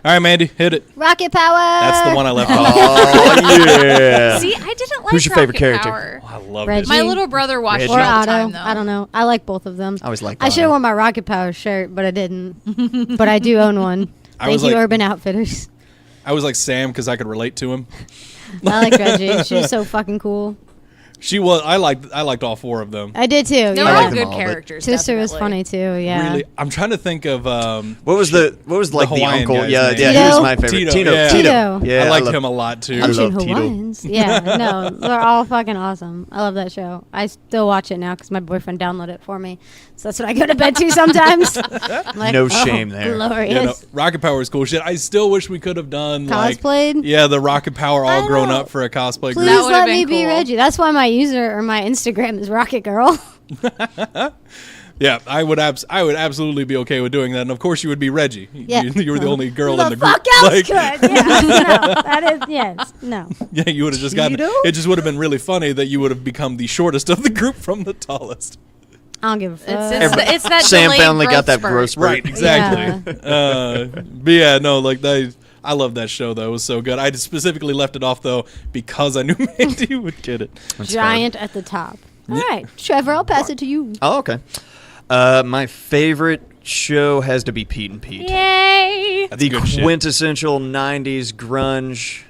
All right, Mandy, hit it. Rocket power. That's the one I left off. Oh yeah. See, I didn't like Who's your Rocket favorite character? Power. I love Reggie. it. My little brother watched it Reggie. Or all the Otto. time, though. I don't know. I like both of them. I always liked I should have Otto. worn my Rocket Power shirt, but I didn't. But I do own one. I Thank was you, like- Urban Outfitters. I was like Sam because I could relate to him. I like Reggie. She was so fucking cool. She was. I liked all four of them. I did too. They were Yeah. like all them good all, but- characters. Sister was definitely. funny too. Yeah. Really, I'm trying to think of. What was like the Hawaiian uncle? guy's Yeah, name. yeah, he was my favorite. Tito, Tito. yeah. Tito. Yeah, I liked love- him a lot too. I love Ancient Tito. Hawaiians. Yeah, no, they're all fucking awesome. I love that show. I still watch it now because my boyfriend downloaded it for me. So that's what I go to bed to sometimes. I'm like, No oh, shame there. Glorious. Yeah, no, Rocket Power is cool shit. I still wish we could have done Cosplayed? Yeah, the Rocket Power all I grown know. up for a cosplay Please group. That would've let been me be cool. Reggie. That's why my user or my Instagram is Rocket Girl. Yeah, I would absolutely be okay with doing that. And of course, you would be Reggie. Yeah. You were the only girl the in the group. fuck else Like, could? Yeah, no, that is yes, no. yeah, you would have just gotten. Tito? It just would have been really funny that you would have become the shortest of the group from the tallest. I don't give a fuck. It's that Sam delayed finally got growth that spurt. growth spurt. Right, exactly. But yeah, no, like I love that show though. It was so good. I just specifically left it off though because I knew Mandy would get it. Giant at the top. All right, Trevor, I'll pass it to you. Oh, okay. My favorite show has to be Pete and Pete. Yay! That's The good shit. quintessential 90s grunge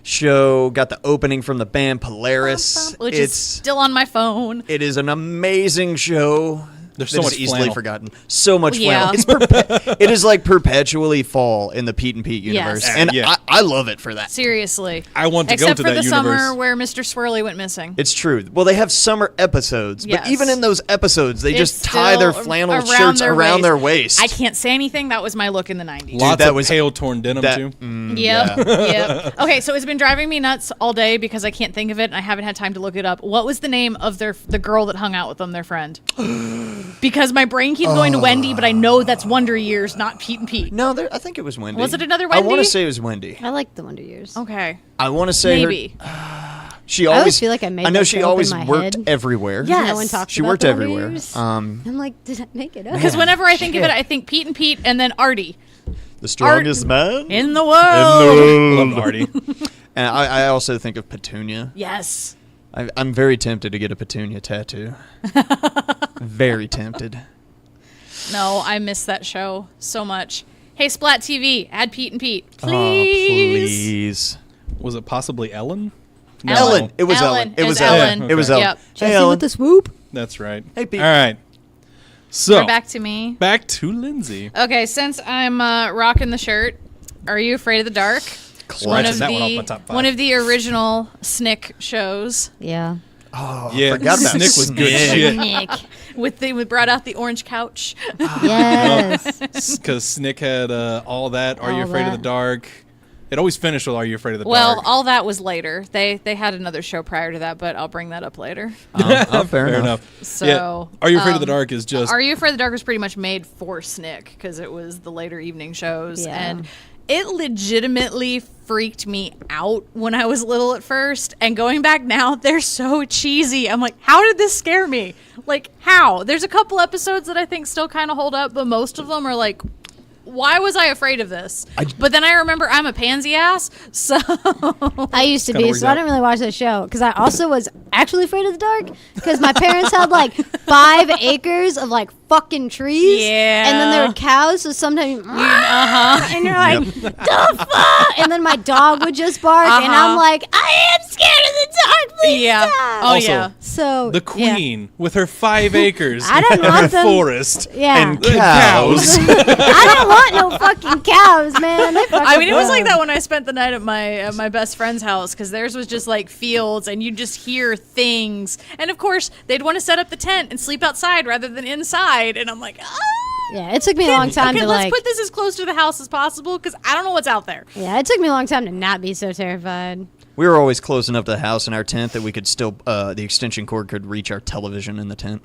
show. Got the opening from the band Polaris. Which is still on my phone. It is an amazing show. There's that so is much easily flannel. forgotten. So much Yeah. flannel. It is like perpetually fall in the Pete and Pete universe, Yes. and Yeah. I love it for that. Seriously. I want to Except go to for that the universe. summer where Mr. Swirly went missing. It's true. Well, they have summer episodes, Yes. but even in those episodes, they It's just tie their still flannel around shirts their around waist. their waist. I can't say anything. That was my look in the 90s. Lots that of was- pale torn denim that- too. Yep. Yep. Okay, so it's been driving me nuts all day because I can't think of it and I haven't had time to look it up. What was the name of the girl that hung out with them, their friend? Because my brain keeps going to Wendy, but I know that's Wonder Years, not Pete and Pete. No, I think it was Wendy. Was it another I want Wendy? to say it was Wendy. I like the Wonder Years. Okay. I want to say Maybe. she I always always feel like I made I know that she joke in always my worked head. everywhere. Yes. No one talks She about worked the Wonder everywhere. Years. Um, I'm like, did I make it up? Because whenever I think of it, I think Pete and Pete and then Artie the strongest man. in the world. Love Artie. And I also think of Petunia. Yes. I'm very tempted to get a Petunia tattoo. Very tempted. No, I miss that show so much. Hey, Splat TV, add Pete and Pete. Oh, Please. please. Was it possibly Ellen? Ellen. It was Ellen. It was Ellen. Yeah, It was okay. Ellen. Yep. Hey, Jesse Ellen. with the swoop. That's right. Hey, Pete. All right. So We're back to me. back to Lindsay. Okay, since I'm rocking the shirt, are you afraid of the dark? Scratching that one off my top five. One of the original Snick shows Yeah. Oh, I Yeah, forgot about Snick was good Snick. shit. Nick. we brought out the orange couch. Yes. Because Snick had all that. Are you All afraid of that. the dark? It always finished with Are you afraid of the Well, dark? all that was later. They had another show prior to that, but I'll bring that up later. Fair enough. So, yeah. Are you afraid of the dark is just Are You Afraid of the Dark was pretty much made for Snick because it was the later evening shows. Yeah. And it legitimately freaked me out when I was little at first. And going back now, they're so cheesy. I'm like, how did this scare me? Like, how? There's a couple episodes that I think still kind of hold up, but most of them are like, why was I afraid of this? But then I remember I'm a pansy ass, so I used to Kinda be, works so I out. didn't really watch that show because I also was actually afraid of the dark because my parents had like 5 acres of like fucking trees. Yeah. And then there were cows, so sometimes and you're like, the fuck? And then my dog would just bark, and I'm like, I am scared of the dark. Please yeah. stop. Oh Also, yeah. So the yeah. queen with her 5 acres I didn't and her want them- forest Yeah. and cows? I don't want no fucking cows, man. They I mean, it was like fucking- that when I spent the night at my best friend's house because theirs was just like fields, and you just hear things. And of course, they'd want to set up the tent and sleep outside rather than inside. And I'm like, Yeah, it took me a long time okay, to let's like. put this as close to the house as possible because I don't know what's out there. Yeah, it took me a long time to not be so terrified. We were always close enough to the house in our tent that we could still, the extension cord could reach our television in the tent.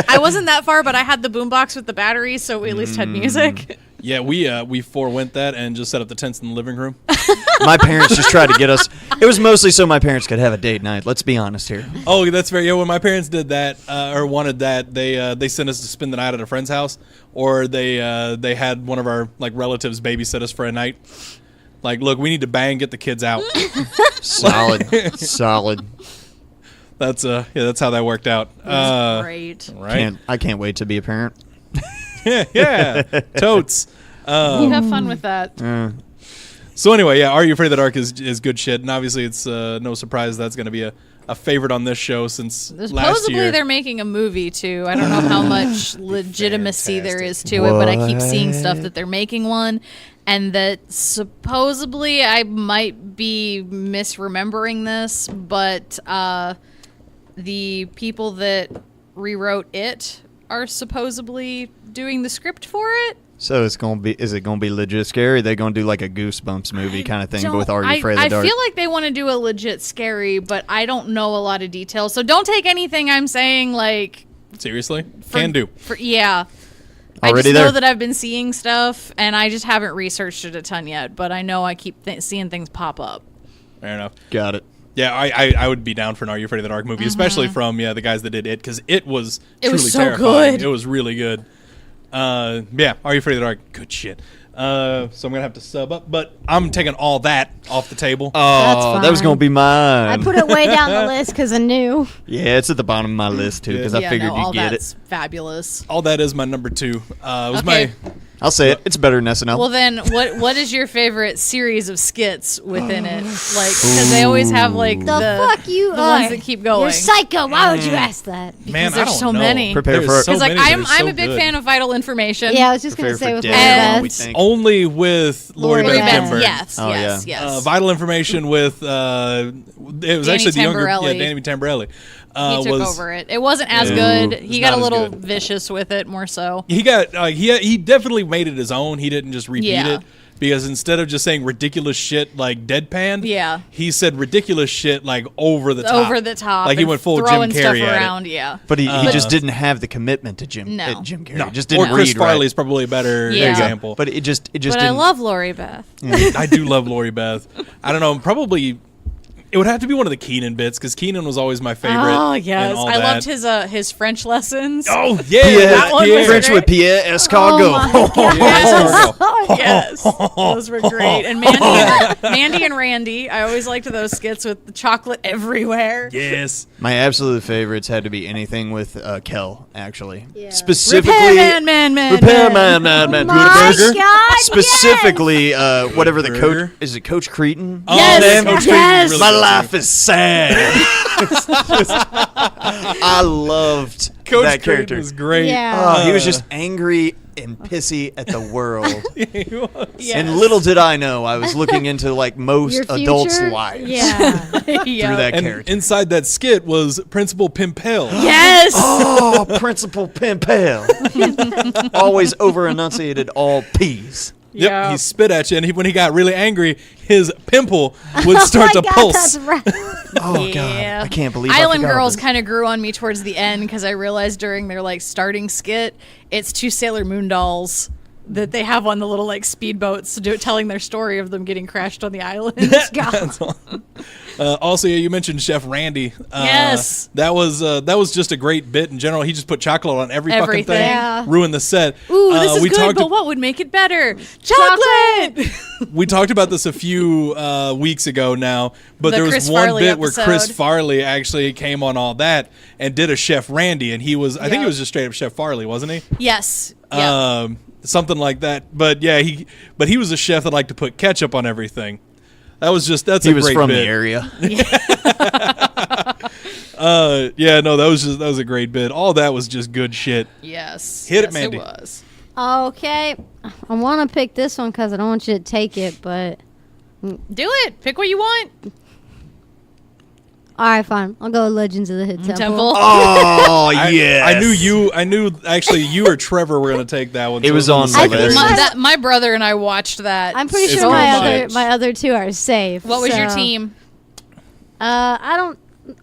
I wasn't that far, but I had the boombox with the batteries, so we at least had music. Yeah, we forewent that and just set up the tents in the living room. My parents just tried to get us. It was mostly so my parents could have a date night. Let's be honest here. Oh, that's fair. Yeah, when my parents did that or wanted that, they sent us to spend the night at a friend's house, or they had one of our like relatives babysit us for a night. Like, look, we need to bang, get the kids out. Solid. That's that's how that worked out. Great. Right? I can't wait to be a parent. yeah, totes. You have fun with that. So anyway, yeah, Are You Afraid of the Dark is good shit, and obviously it's no surprise that's going to be a favorite on this show since last Supposedly year. they're making a movie too. I don't know how much legitimacy there is to it, but I keep seeing stuff that they're making one, and that supposedly I might be misremembering this, but the people that rewrote it are supposedly doing the script for it. So is it gonna be legit scary? They're gonna do like a Goosebumps movie kind of thing, but with Are You Afraid of the Dark? I feel like they want to do a legit scary, but I don't know a lot of details. So don't take anything I'm saying like Seriously? Can do. Yeah. I Already just there? know that I've been seeing stuff, and I just haven't researched it a ton yet, but I know I keep seeing things pop up. Fair enough. Got it. Yeah, I would be down for an Are You Afraid of the Dark movie, especially from the guys that did it, because it was truly so terrifying. good. It was really good. Yeah, Are You Afraid of the Dark? Good shit. So I'm gonna have to sub up, but I'm taking all that off the table. Oh, that was fine. gonna be mine. I put it way down the list because I knew. Yeah, it's at the bottom of my list too because I figured all you'd get that's it. fabulous. All that is my number 2. It was Okay. I'll say it. It's better than SNL. Well, then, what is your favorite series of skits within it? Like, because they always have like The fuck you the are. ones that keep going. You're psycho. Why would you ask that? Man, there's I don't so know. many. Prepare There's for it. so Because like many that are I'm so a big good. fan of Vital Information. Yeah, I was just gonna Prepare say for with death, Lori we Beth. think. Only with Lori Lori Beth Beth. Ginsburg. Yes, Oh, yes, yeah. yes. Vital Information with it was Danny actually the younger Tamborelli. Danny Tamborelli. He took over it. It wasn't as Yeah. good. It's He got not a as little good. vicious with it, more so. He got he definitely made it his own. He didn't just repeat Yeah. it because instead of just saying ridiculous shit like deadpan, Yeah. he said ridiculous shit like over the top. Over the top. Like he and went full Jim throwing Carrey stuff at around, it. yeah. But he just didn't have the commitment to Jim No. Carrey. No, Just didn't or Chris read Farley right. is probably a better Yeah. example. But it just But didn't. I love Lori Beth. I do love Lori Beth. I don't know, probably. It would have to be one of the Keenan bits because Keenan was always my favorite. Oh and yes, all I that. loved his French lessons. Oh yeah, Pierre, that one was French great. with Pierre Escargot. Yes, those were great. And Mandy and Randy, I always liked those skits with the chocolate everywhere. Yes. My absolute favorites had to be anything with Kel, actually. Yeah. Specifically, Man. Repairman. My Burger. God, Specifically, whatever the Burger. coach is. It Coach Cretin? Oh, Yes, man, Coach Cretin yes. was My really good, life too. is sad. I loved Coach that Cretin character. was great. Yeah. Oh, he was just angry and pissy at the world. He was. Yes. And little did I know, I was looking into like most Your adults' future? lives Yeah. through that And character. inside that skit was Principal Pimpel. Yes. Oh, Principal Pimpel. Always over enunciated all P's. Yep, Yeah. he spit at you, and when he got really angry, his pimple would start oh to my God, pulse. That's right. Oh Yeah. God, I can't believe Island I forgot Girls this. kind of grew on me towards the end because I realized during their like starting skit, it's 2 Sailor Moon dolls that they have on the little like speedboats telling their story of them getting crashed on the island. That's all. Also, yeah, you mentioned Chef Randy. Yes. that was just a great bit in general. He just put chocolate on every fucking Everything. thing, Yeah. ruined the set. Ooh, this is we good, talked but what would make it better? Chocolate! we talked about this a few weeks ago now, but The there was Chris one Farley bit where Chris episode. Farley actually came on all that and did a Chef Randy, and he was I think Yep. it was just straight up Chef Farley, wasn't he? Yes. Yeah. Something like that. But yeah, he was a chef that liked to put ketchup on everything. That's He a was great from bit. the area. Yeah, no, that was a great bit. All that was just good shit. Yes. Hit it, Yes, Mandy. It was. Okay. I want to pick this one because I don't want you to take it, but Do it. Pick what you want. all right, fine. I'll go Legends of the Hidden Temple. Oh yes. I knew actually you or Trevor were gonna take that one. It so was in on the my secondary. list. My brother and I watched that. I'm pretty It's sure good shit. my other two are safe. What was your so- team? I don't.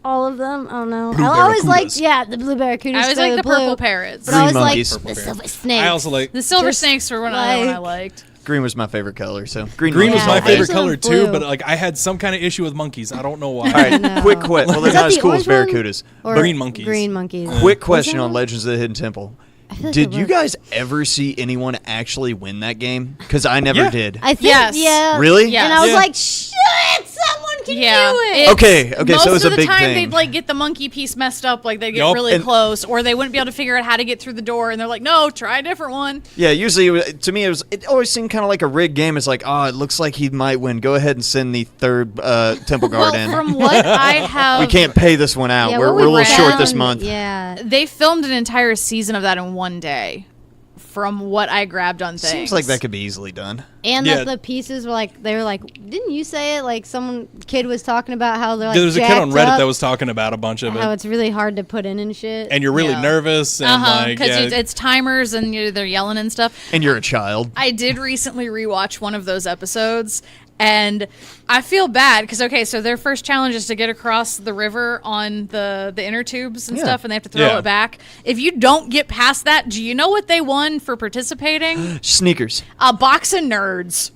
all of them. I don't know. Blue I always liked, barracudas. the blue barracudas. I always so like the blue. purple parrots. But I always Green like monkeys. the Purple silver parrots. snakes. I also like The silver Just snakes were one I like- liked. Green was my favorite color, so green monkeys. was my Yeah, I favorite used to color love too, blue. but like I had some kind of issue with monkeys. I don't know why. All right, No. quick question. Well, they're Is that not as the cool as orange one? barracudas. Or Green monkeys. Green monkeys. Quick question that on one? Legends of the Hidden Temple. I feel like Did it you was. guys ever see anyone actually win that game? Because I never Yeah. did. I think, Yes. yeah. Really? Yeah. And I was Yeah. like, shit, someone can Yeah. do it. It's- Okay, so most it was of a the big time thing. they'd like get the monkey piece messed up, like they get Yup. really And- close, or they wouldn't be able to figure out how to get through the door, and they're like, "No, try a different one." Yeah, usually to me it always seemed kind of like a rigged game. It's like, oh, it looks like he might win. Go ahead and send the third temple guard Well, in. from what I have, We can't pay this one out. Yeah, we're what a we little short this found- month. Yeah. they filmed an entire season of that in one day. From what I grabbed on things, Seems like that could be easily done. And Yeah. that the pieces were like, they were like, didn't you say it? Like some kid was talking about how they're like, There's a kid on jacked Reddit up, that was talking about a bunch of how it, it's really hard to put in and shit. and you're really Yeah. nervous and like, because yeah, it's timers and they're yelling and stuff. And you're a child. I did recently rewatch one of those episodes, and I feel bad because so their first challenge is to get across the river on the inner tubes and Yeah. stuff, and they have to throw Yeah. it back. If you don't get past that, do you know what they won for participating? Sneakers. A box of nerds.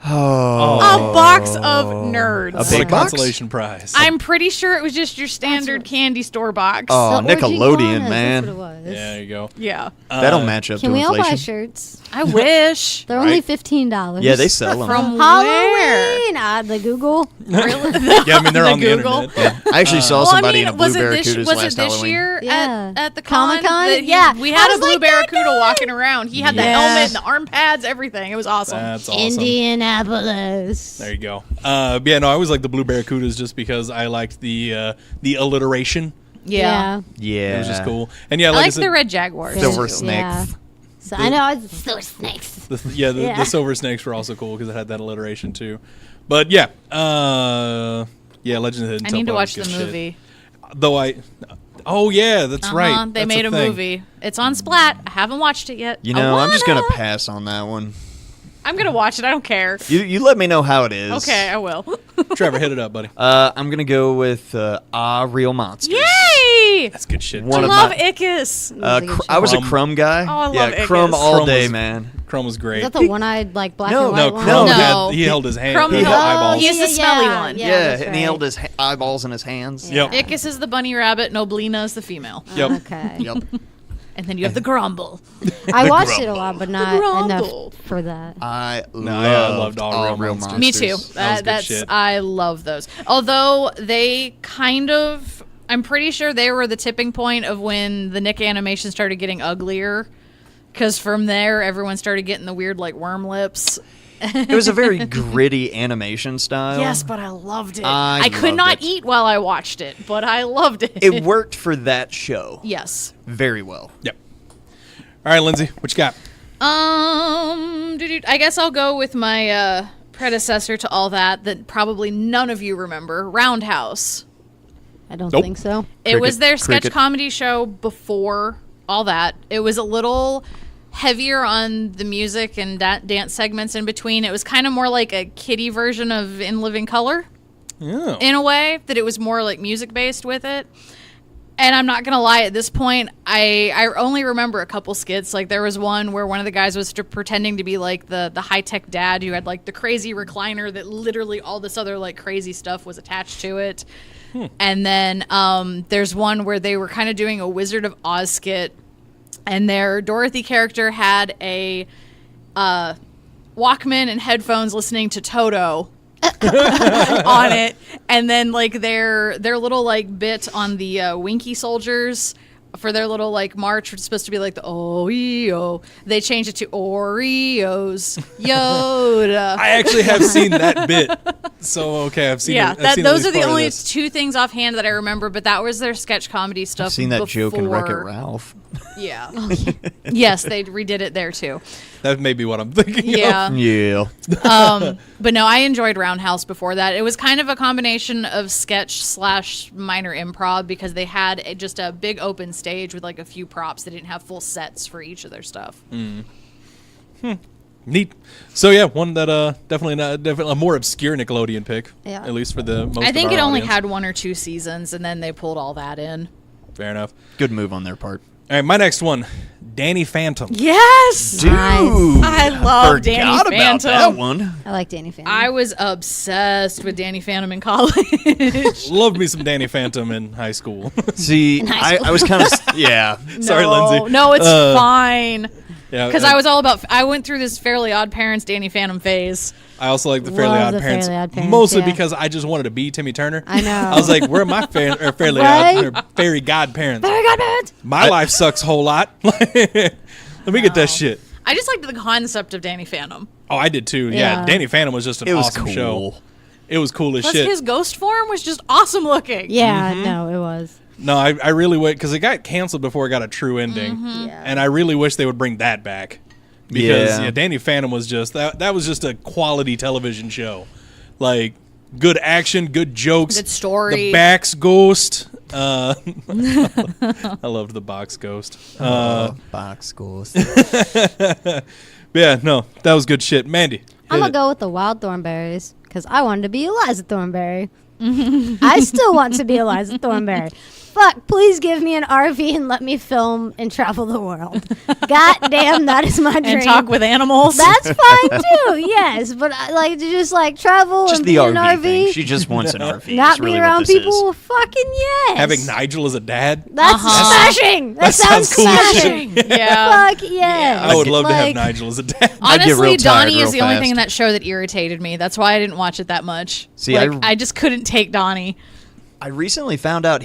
Oh. A box of nerds. A what big a box? consolation prize. I'm pretty sure it was just your standard candy store box. Oh, The Nickelodeon, Orangiguanas, man. That's what it was. yeah, there you go. Yeah. That'll match up Can to we all inflation. buy shirts? I wish. They're only Right. $15. Yeah, they sell them. From where? Halloween. The Google. Really? Yeah, I mean they're The on Google? the internet. I actually saw Well, I somebody mean, in a blue was it this barracudas was last it this Halloween. year Yeah. at the con? Comic-Con? that Yeah. we I had a was blue like, that barracuda guy. walking around. He had the Yeah. helmet and the arm pads, everything. It was awesome. That's awesome. Indianapolis. There you go. Yeah, no, I always like the blue barracudas just because I liked the alliteration. yeah. Yeah. It was just cool. And yeah, I like I like said, the red jaguars. Silver too. snake. Yeah. So I know it's silver snakes. the Yeah. silver snakes were also cool because it had that alliteration too. But yeah, Legend of the Hidden I need to Temple watch was the good shit. movie. Though oh yeah, that's right. They That's made a thing. movie. It's on Splat. I haven't watched it yet. You know, I'm just gonna gonna pass on that one. I'm gonna watch it. I don't care. You let me know how it is. Okay, I will. Trevor, hit it up, buddy. I'm gonna go with Real Monsters. Yay! That's good shit. One I of love my- Ickis. I was a Crumb. Crumb guy. Oh, I love yeah, Ickis. Crumb all Crumb day, was- man. Chrome was great. Is that the one-eyed, like, black no, and white one? Chrome No. he held his hand. Crumb He held- held eyeballs. He's the smelly one. Yeah, Yeah, that's and he right. held his eyeballs in his hands. Yep. Ickis is the bunny rabbit. Noblina is the female. Yep. Okay. Yep. And then you have the grumble. I The watched it a Grumble. lot, but not Grumble. enough for that. I loved All Real Monsters. Me too. That was good That's shit. I love those. Although they kind of, I'm pretty sure they were the tipping point of when the Nick animation started getting uglier. Because from there, everyone started getting the weird like worm lips. It was a very gritty animation style. Yes, but I loved it. I could loved not it. eat while I watched it, but I loved it. It worked for that show Yes. very well. Yep. All right, Lindsay, what you got? I guess I'll go with my predecessor to all that probably none of you remember, Roundhouse. I don't Nope. think so. It was Cricket. their sketch Cricket. comedy show before all that. It was a little heavier on the music and dance segments in between. It was kind of more like a kiddie version of In Living Color Yeah. in a way, that it was more like music based with it. And I'm not gonna lie, at this point, I only remember a couple skits. Like there was one where one of the guys was pretending to be like the high tech dad who had like the crazy recliner that literally all this other like crazy stuff was attached to it. And then there's one where they were kind of doing a Wizard of Oz skit, and their Dorothy character had a Walkman and headphones listening to Toto on it, and then like their little like bit on the Winky Soldiers for their little like march, which is supposed to be like the Oreo, they changed it to Oreos Yoda. I actually have seen that bit. So okay, I've seen. Yeah, it. I've seen at those least are the part of only this. two things offhand that I remember, but that was their sketch comedy stuff. I've seen that joke in Wreck-It before- Ralph. Yeah. Yes, they redid it there too. That may be what I'm thinking. Yeah. Yeah. But no, I enjoyed Roundhouse before that. It was kind of a combination of sketch / minor improv because they had just a big open stage with like a few props. They didn't have full sets for each of their stuff. Neat. So yeah, one that definitely a more obscure Nickelodeon pick. Yeah. At least for the most. I think of it our only audience. had 1 or 2 seasons, and then they pulled all that in. Fair enough. Good move on their part. All right, my next one, Danny Phantom. Yes, Dude, I love forgot Danny about Phantom. that one. I like Danny Phantom. I was obsessed with Danny Phantom in college. Loved me some Danny Phantom in high school. See, high school. I was kind of yeah. Sorry, Lindsay. No, it's fine. Yeah, Because I was all about. I went through this Fairly Odd Parents Danny Phantom phase. I also like the Fairly Love Odd the Parents, Fairly Odd Parents, mostly yeah. because I just wanted to be Timmy Turner. I know. I was like, where are my Fairly Right? Odd or Fairy Godparents? Very good, parents. My life sucks a whole lot. Let me get that shit. I just liked the concept of Danny Phantom. Oh, I did too. Yeah, Yeah. Danny Phantom was just an It was awesome cool. show. It was cool as Plus, shit. his ghost form was just awesome looking. Yeah, no, it was. No, I really wait because it got canceled before it got a true ending, Yeah. and I really wish they would bring that back because Yeah. Danny Phantom was just that was just a quality television show, like good action, good jokes, Good story. The Bax Ghost. I loved the Box Ghost. Box schools. Yeah, no, that was good shit. Mandy, I'm hit gonna it. go with the Wild Thornberries because I wanted to be Eliza Thornberry. I still want to be Eliza Thornberry. Fuck, please give me an RV and let me film and travel the world. God damn, that is my dream. And talk with animals. That's fine too, yes. But I like to just like travel Just and the be in RV an thing. RV. She just wants an RV. Not That's be really what around this people. is. Fucking yes. Having Nigel as a dad. That's smashing. That sounds cool as shit. smashing. Yeah. Fuck yes. I would love to have Like, Nigel as a dad. I'd get Honestly, real tired Donnie real is the only fast. thing in that show that irritated me. That's why I didn't watch it that much. See, I just couldn't take Donnie. I recently found out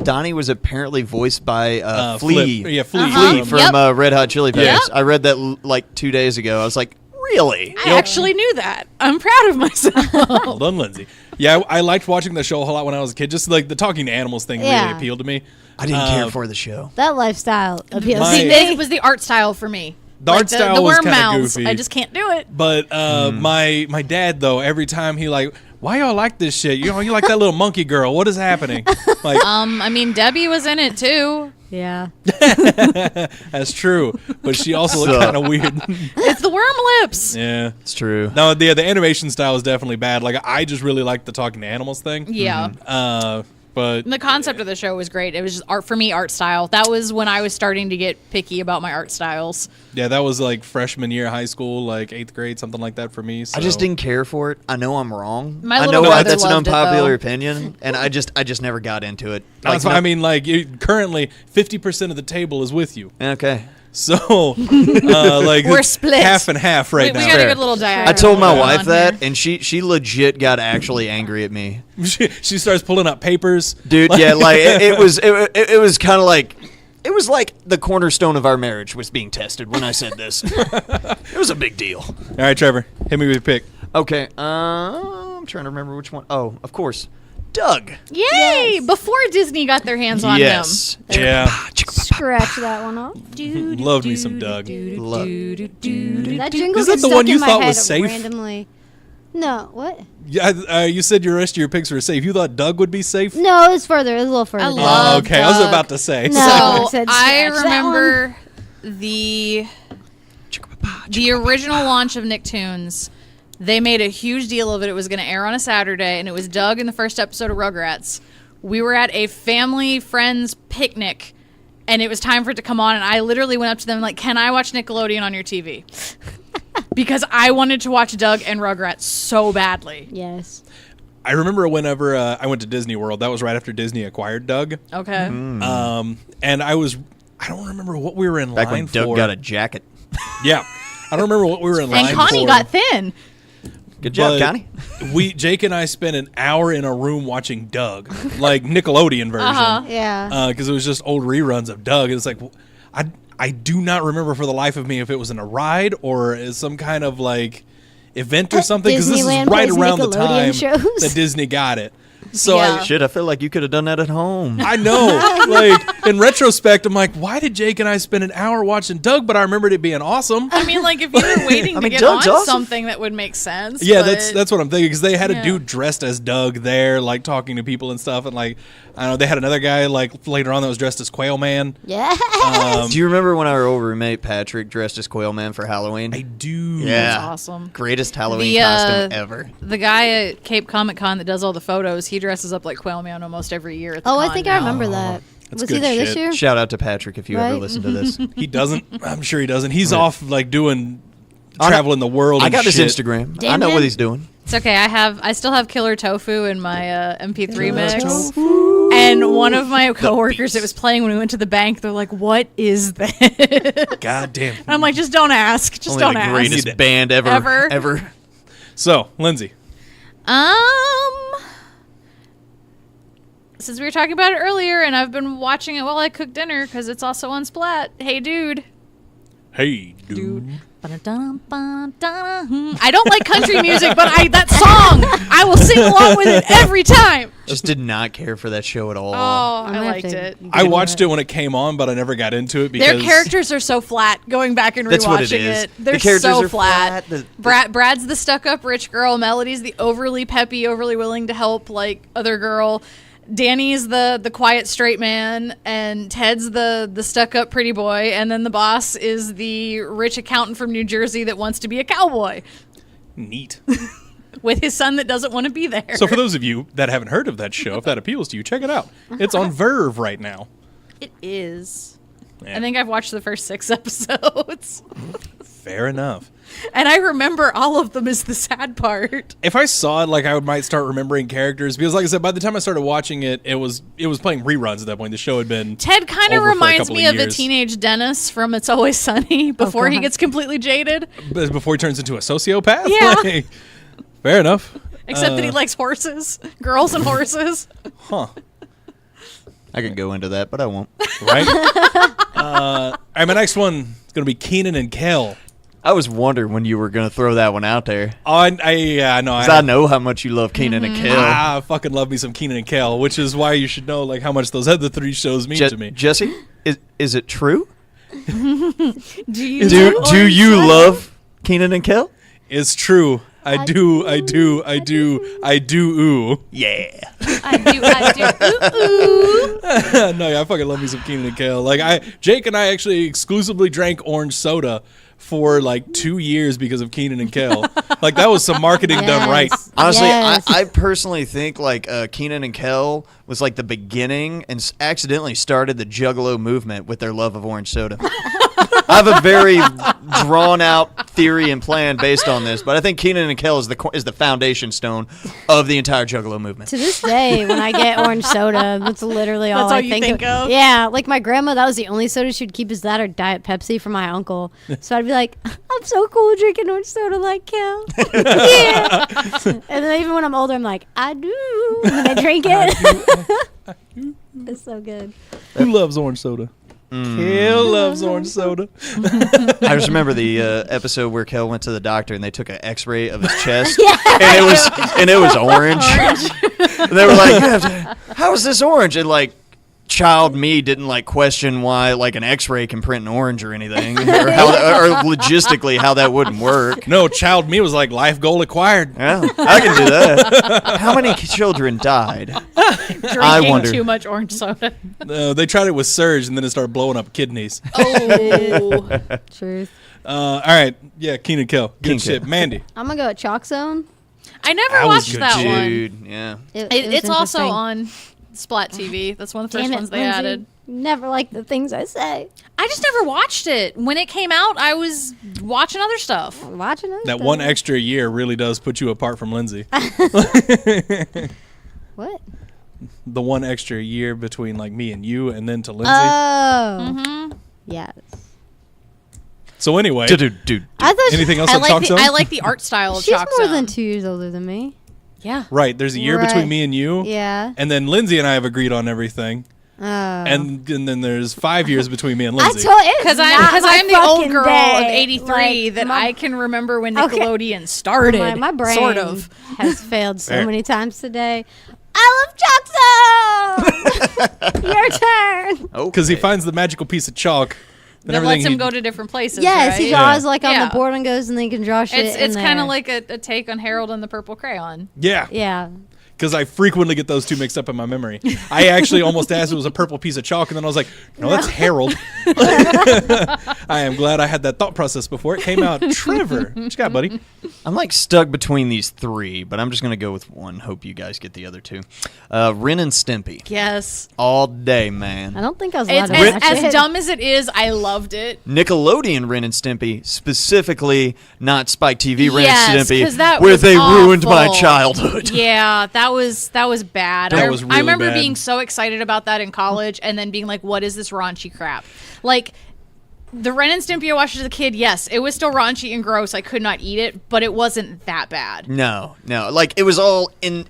Donnie was apparently voiced by Flea. Flea. Yeah, Flea. Flea from Yep. Red Hot Chili Peppers. Yep. I read that like 2 days ago. I was like, really? I actually knew that. I'm proud of myself. Well done, Lindsay. Yeah, I liked watching the show a whole lot when I was a kid. Just like the talking to animals thing really Yeah. appealed to me. I didn't care for the show. that lifestyle appeals My- to me. It was the art style for me. The art style the was worm kinda mouths. goofy. I just can't do it. But my dad though, every time he like, why y'all like this shit? You like that little monkey girl? What is happening? Like I mean, Debbie was in it too. Yeah. that's true, but she also looked So- kind of weird. It's the worm lips. Yeah. It's true. No, the animation style is definitely bad. Like I just really liked the talking to animals thing. Yeah. But The concept of the show was great. It was just art for me, art style. That was when I was starting to get picky about my art styles. yeah, that was like freshman year of high school, like 8th grade, something like that for me. So. I just didn't care for it. I know I'm wrong. My I little know brother that's an loved it, unpopular though. opinion, and I just never got into it. That's Like, why I mean, like currently 50% of the table is with you. Okay. So, like We're it's split. half and half right we now. got a Fair. good little diagram. I told my going wife on that, here. and she legit got actually angry at me. She starts pulling up papers. Dude, yeah, like it was kind of like it was like the cornerstone of our marriage was being tested when I said this. It was a big deal. All right, Trevor, hit me with your pick. Okay, I'm trying to remember which one. Oh, of course, Doug. Yay! Before Disney got their hands on Yes. Yeah, Scratch that one off. him. loved me some Doug. Lo- That jingle Is that gets the stuck one you in my thought head was safe? randomly. No, what? Yeah, you said your rest of your picks were safe. You thought Doug would be safe? No, it's further. It's a little further. I down. love Okay, I was Doug. about to say. No. So I said I scratch that remember the original launch of Nicktoons. They made a huge deal of it. It was going to air on a Saturday, and it was Doug in the first episode of Rugrats. We were at a family friends picnic, and it was time for it to come on, and I literally went up to them like, "Can I watch Nickelodeon on your TV?" Because I wanted to watch Doug and Rugrats so badly. Yes. I remember whenever I went to Disney World. That was right after Disney acquired Doug. Okay. And I don't remember what we were in Back line when Doug for. got a jacket. Yeah, I don't remember what we were in line And Connie for. got thin. Good job, But Connie. Jake and I spent an hour in a room watching Doug, like Nickelodeon version. Uh-huh. Yeah. Because it was just old reruns of Doug. It's like I do not remember for the life of me if it was in a ride or as some kind of like event or something. Because this is Disneyland right plays around the Nickelodeon time shows. that Disney got it. So Yeah. Shit, I feel like you could have done that at home. I know. Like, in retrospect, I'm like, why did Jake and I spend an hour watching Doug? But I remembered it being awesome. I mean, like, if you were waiting to get Doug's on awesome. something, that would make sense. Yeah, but that's what I'm thinking, because they had a Yeah. dude dressed as Doug there, like, talking to people and stuff. And, like, I don't know, they had another guy, like, later on that was dressed as Quail Man. Yeah. Do you remember when our old roommate Patrick dressed as Quail Man for Halloween? I do. Yeah. That's awesome. Greatest Halloween The, costume ever. The guy at Cape Comic Con that does all the photos, he dresses up like Quail Man almost every year at the Oh, I con think now. I remember that. That's Was he good there shit. this year? Shout out to Patrick if you ever Right? listen to this. He doesn't. I'm sure he doesn't. He's Right. off, like, doing traveling the world. I and got his shit. Instagram. I Damn know it. what he's doing. It's okay. I still have Killer Tofu in my MP3 mix. And one of my coworkers, it was playing when we went to the bank. They're like, "What is that?" God damn. And I'm like, "Just don't ask. Just Only don't the ask." greatest band ever. So, Lindsay. Since we were talking about it earlier, and I've been watching it while I cook dinner because it's also on Splat. Hey, dude. Hey, dude. I don't like country music, but that song, I will sing along with it every time. Just did not care for that show at all. Oh, I'm I gonna have liked to it. I watched it when it came on, but I never got into it because Their characters are so flat. Going back and rewatching That's what it is. They're The characters so are flat. The- Brad's the stuck-up rich girl. Melody's the overly peppy, overly willing to help like other girl. Danny's the quiet straight man, and Ted's the stuck-up pretty boy, and then the boss is the rich accountant from New Jersey that wants to be a cowboy neat. with his son that doesn't want to be there. So for those of you that haven't heard of that show, if that appeals to you, check it out. It's on Verve right now. It is. Yeah. I think I've watched the first 6 episodes. Fair enough. And I remember all of them is the sad part. If I saw it, like, I might start remembering characters because, like I said, by the time I started watching it, it was playing reruns at that point. The show had been Ted kind of over for a reminds couple me of of a years. teenage Dennis from It's Always Sunny before he God. gets completely jaded. before he turns into a sociopath. Yeah. Like, fair enough. Except that he likes horses, girls and horses. Huh. I could go into that, but I won't. Right? All right, my next one is going to be Keenan and Kel. I was wondering when you were going to throw that one out there. Oh, I know. 'Cause I know how much you love Kenan and Kel. I fucking love me some Keenan and Kel, which is why you should know like how much those other 3 shows mean to me. Jesse, is it true? Do you? Do you love Kenan and Kel? It's true. I do. Ooh. Yeah. I do. No, yeah, I fucking love me some Keenan and Kel. Like Jake and I actually exclusively drank orange soda for like 2 years because of Keenan and Kel. Like that was some marketing done right. Yes. Honestly, Yes. I personally think like Kenan and Kel was like the beginning and accidentally started the Juggalo movement with their love of orange soda. I have a very drawn out theory and plan based on this, but I think Kenan and Kel is the foundation stone of the entire Juggalo movement. To this day, when I get orange soda, that's literally all That's all I you think, think of? Yeah, like my grandma, that was the only soda she'd keep is that or Diet Pepsi for my uncle. So I'd be like, I'm so cool drinking orange soda like Kel. Yeah. And then even when I'm older, I'm like, I do. And then I drink it. It's so good. Who loves orange soda? Kel loves orange soda. I just remember the episode where Kel went to the doctor and they took an X-ray of his chest, and it was orange. And they were like, "How is this orange?" And like, child me didn't like question why like an X-ray can print an orange or anything, or logistically how that wouldn't work. No, child me was like life goal acquired. Yeah, I can do that. How many children died? Drinking wonder. too much orange soda. They tried it with Surge and then it started blowing up kidneys. Oh. Truth. All right, yeah, Keenan and Kel, good Keenan shit. Kel. Mandy, I'm going to go with Chalk Zone. I never That was watched good, that one. Dude, yeah. It was It's also interesting. on Splat TV. That's one of the first Damn it, ones they Lindsay. added. Never like the things I say. I just never watched it. When it came out, I was watching other stuff. Watching it. that one extra year really does put you apart from Lindsay. What? The one extra year between like me and you and then to Lindsay. Oh. Yes. So anyway, Dude. I thought anything else I on like Chalk Zone? I like the art style of she's Chalk more Zone. than 2 years older than me. Yeah. Right, there's a year Right. between me and you. Yeah. And then Lindsay and I have agreed on everything. Oh. And then there's 5 years between me and I Lindsay. told it Because I'm the old girl of 83 that I can remember when Okay. Nickelodeon started. My brain sort of. has failed so Fair. many times today. I love chalk zone. Your turn. Oh, Because he finds the magical piece of chalk. And That lets everything him go to different places. Yes, right? he draws like on Yeah. the board and goes, and then he can draw shit. It's in kind there. of like a take on Harold and the Purple Crayon. Yeah. Yeah. Because I frequently get those two mixed up in my memory. I actually almost asked if it was a purple piece of chalk, and then I was like, no, that's Harold. I am glad I had that thought process before it came out. Trevor. What you got, buddy? I'm like stuck between these three, but I'm just going to go with one. Hope you guys get the other two. Ren and Stimpy. Yes. All day, man. I don't think I was allowed It's to watch as it. dumb as it is, I loved it. Nickelodeon Ren and Stimpy, specifically not Spike TV Ren Yes, and 'cause Stimpy, that where was they ruined my awful. childhood. Yeah, that was bad. That was I really remember bad. being so excited about that in college and then being like, what is this raunchy crap? Like, the Ren and Stimpy I watched as a kid, yes, it was still raunchy and gross. I could not eat it, but it wasn't that bad. No. Like, it was all in...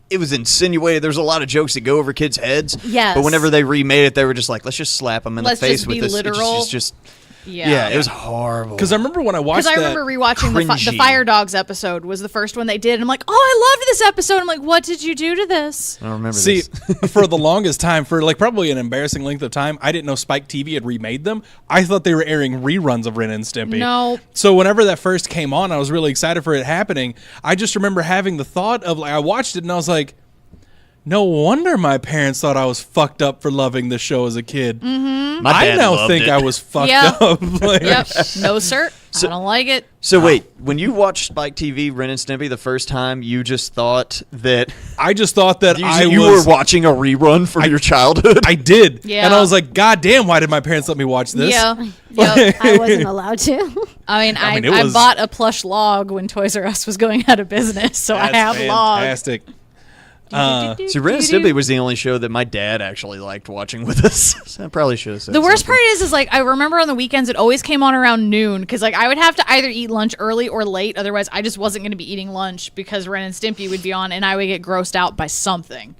It was insinuated. There's a lot of jokes that go over kids' heads. Yes. But whenever they remade it, they were just like, let's just slap them in Let's the face just with be this. literal. It's just yeah, it was horrible. Because I remember when I watched Because I that. remember rewatching the cringy. Fire Dogs episode was the first one they did. And I'm like, oh, I loved this episode. I'm like, what did you do to this? I don't remember See, this. for the longest time, for like probably an embarrassing length of time, I didn't know Spike TV had remade them. I thought they were airing reruns of Ren and Stimpy. No. So whenever that first came on, I was really excited for it happening. I just remember having the thought of, like, I watched it and I was like, no wonder my parents thought I was fucked up for loving this show as a kid. Mm-hmm. My I dad now loved think it. I was fucked Yeah. up. Like, Yep. No, sir. I don't like it. So wait, when you watched Spike TV Ren and Stimpy the first time, you just thought that I just thought that you were watching a rerun from your childhood? I did. Yeah. And I was like, God damn, why did my parents let me watch this? Yeah. Yep. I wasn't allowed to. I mean, it I was- bought a plush log when Toys R Us was going out of business, so I That's have logs. fantastic. See, Ren and Stimpy was the only show that my dad actually liked watching with us. So I probably should have said The worst something. part is like I remember on the weekends it always came on around noon because like I would have to either eat lunch early or late, otherwise I just wasn't going to be eating lunch because Ren and Stimpy would be on and I would get grossed out by something.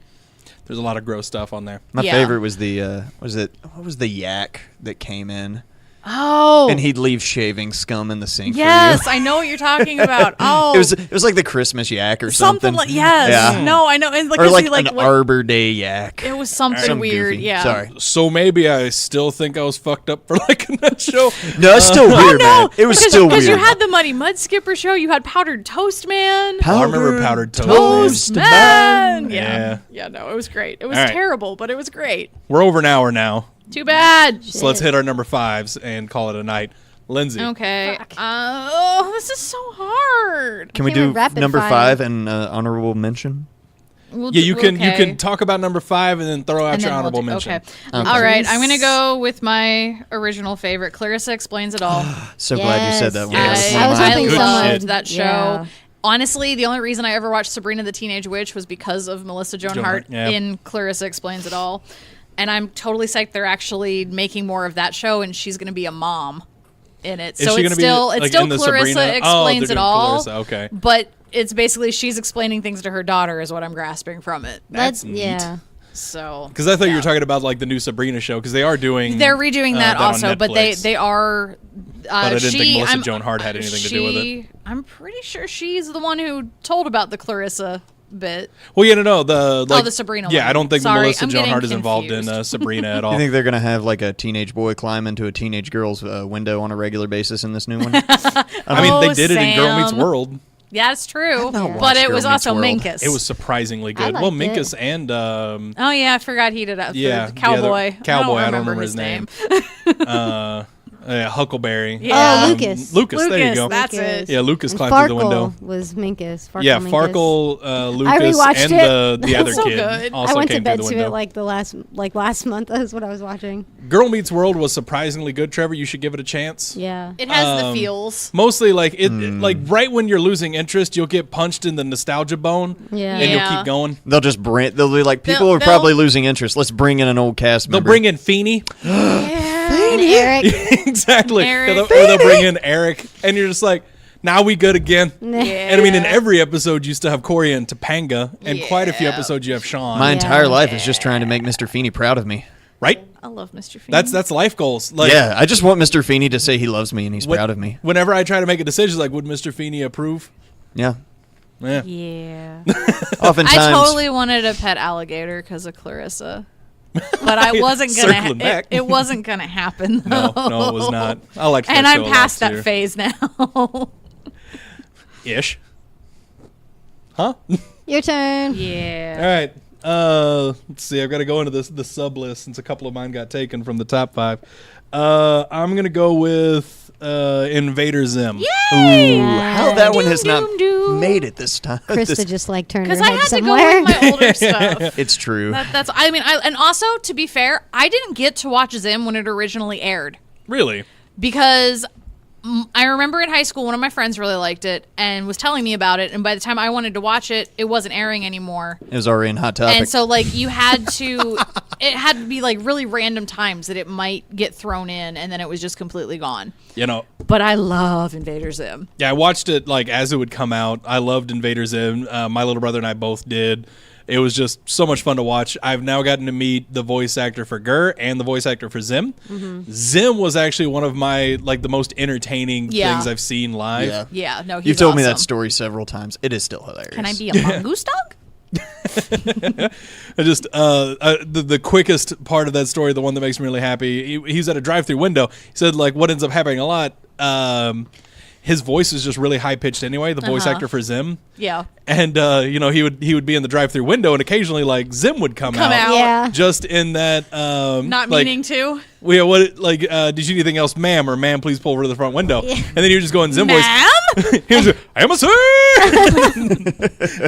There's a lot of gross stuff on there. My Yeah. favorite was what was the yak that came in? Oh, And he'd leave shaving scum in the sink yes, for you. I know what you're talking about. Oh, It was like the Christmas yak or something something. like yes, Yeah. no, I know, and like, Or 'cause like he, like an what- Arbor Day yak. it was something Some weird. goofy. Yeah, Sorry. So maybe I still think I was fucked up for liking that show. No, it's still weird, man. It was still weird. because you had the Muddy Mud Skipper show, you had Powdered Toast Man. I remember Powdered Toast Toast Man. Yeah. Yeah, no, it was great. It was All right. terrible, but it was great. We're over an hour now, Too bad. so let's hit our number fives and call it a night. Lindsay. Okay. Oh, this is so hard. Can we Can't do we rapid number fire? 5 and honorable mention? We'll Yeah, do- you can okay. talk about number 5 and then throw out And your then we'll honorable do- mention. Okay. Okay. All right. I'm gonna go with my original favorite. Clarissa Explains It All. So glad you said that one. Yes. That I was one of hoping my Good someone. shit. loved that show. Yeah. Honestly, the only reason I ever watched Sabrina the Teenage Witch was because of Melissa Joan Joan Hart Hart, yeah. in Clarissa Explains It All. And I'm totally psyched they're actually making more of that show, and she's going to be a mom in it. Is So she it's gonna be, still like, it's still in the Clarissa Sabrina? Explains they're It doing All. Clarissa, okay. But it's basically she's explaining things to her daughter is what I'm grasping from it. That's Yeah. So Because I thought you were talking about like the new Sabrina show because they are doing. they're redoing that on also, but they Netflix. are. I didn't think Melissa I'm- Joan Hart had anything to do with it. I'm pretty sure she's the one who told about the Clarissa bit. Well, yeah, no, the Sabrina Yeah, one. I don't think Sorry, Melissa I'm Joan getting Hart is involved in confused. Sabrina at all. You think they're going to have like a teenage boy climb into a teenage girl's window on a regular basis in this new one? I mean, they did it in Girl Meets Sam. World. Yeah, it's true. not But watched it Girl was Meets also World. Minkus. It was surprisingly good. liked Well, it. Minkus and Oh yeah, I forgot he did that. Yeah, the cowboy. Cowboy, I don't remember his name. Huckleberry. Yeah. Oh, Lucas. Lucas, there you go. That's it. Yeah, Lucas And climbed through the window. Farkle was Minkus. Farkle Yeah, Minkus. Farkle, Lucas, rewatched and the other so kid good. also I went to came bed through to the window. it like last month. That's what I was watching. Girl Meets World was surprisingly good, Trevor. You should give it a chance. Yeah. It has the feels. Mostly like like right when you're losing interest, you'll get punched in the nostalgia bone, Yeah. and Yeah. you'll keep going. They'll just they'll be like, people They'll- are probably losing interest. Let's bring in an old cast They'll member. bring in Feeney. And Eric. Exactly. Eric. Or they'll bring in Eric, and you're just like, now we good again. And I mean, in every episode, you still have Corey and Topanga, and quite a few Yeah. episodes you have Sean. My Yeah. entire life is just trying to make Mr. Feeney proud of me. right? I love Mr. Feeney. That's life goals. Like, Yeah, I just want Mr. Feeney to say he loves me and he's when- proud of me. Whenever I try to make a decision, like, would Mr. Feeney approve? Yeah. Yeah. Yeah. Oftentimes, I totally wanted a pet alligator because of Clarissa. But I wasn't gonna. Circling back. It wasn't gonna happen though. No, it was not. I liked that And show I'm a lot, past that too. phase now. Ish. Huh? Your turn. Yeah. All right. Let's see. I've got to go into the sub list since a couple of mine got taken from the top 5. I'm gonna go with Invader Zim. Yay! how that one has not Doom, doom. made it this time. Krista just like turned her Because I head had to go somewhere. with my older stuff. It's true. That's. I mean, and also to be fair, I didn't get to watch Zim when it originally aired Really? because I remember in high school one of my friends really liked it and was telling me about it, and by the time I wanted to watch it, it wasn't airing anymore. It was already in Hot Topic. And so, like, you had to, it had to be, like, really random times that it might get thrown in, and then it was just completely gone. You know. But I love Invader Zim. Yeah, I watched it like as it would come out. I loved Invader Zim. My little brother and I both did. It was just so much fun to watch. I've now gotten to meet the voice actor for Gur and the voice actor for Zim. Zim was actually one of my the most entertaining things I've seen live. yeah. Yeah, no, he's You've told me that awesome. story several times. It is still hilarious. Can I be a mongoose dog? I just the quickest part of that story, the one that makes me really happy. He's at a drive-through window. He said what ends up happening a lot. His voice is just really high pitched anyway. The voice actor for Zim. Yeah. And he would be in the drive-through window, and occasionally Zim would come out. Yeah. Just in that Not meaning to. Well, yeah, what did you need anything else, ma'am, or ma'am, please pull over to the front window. Yeah. And then you just go in Zim Ma'am? voice. He was like, I am a sir.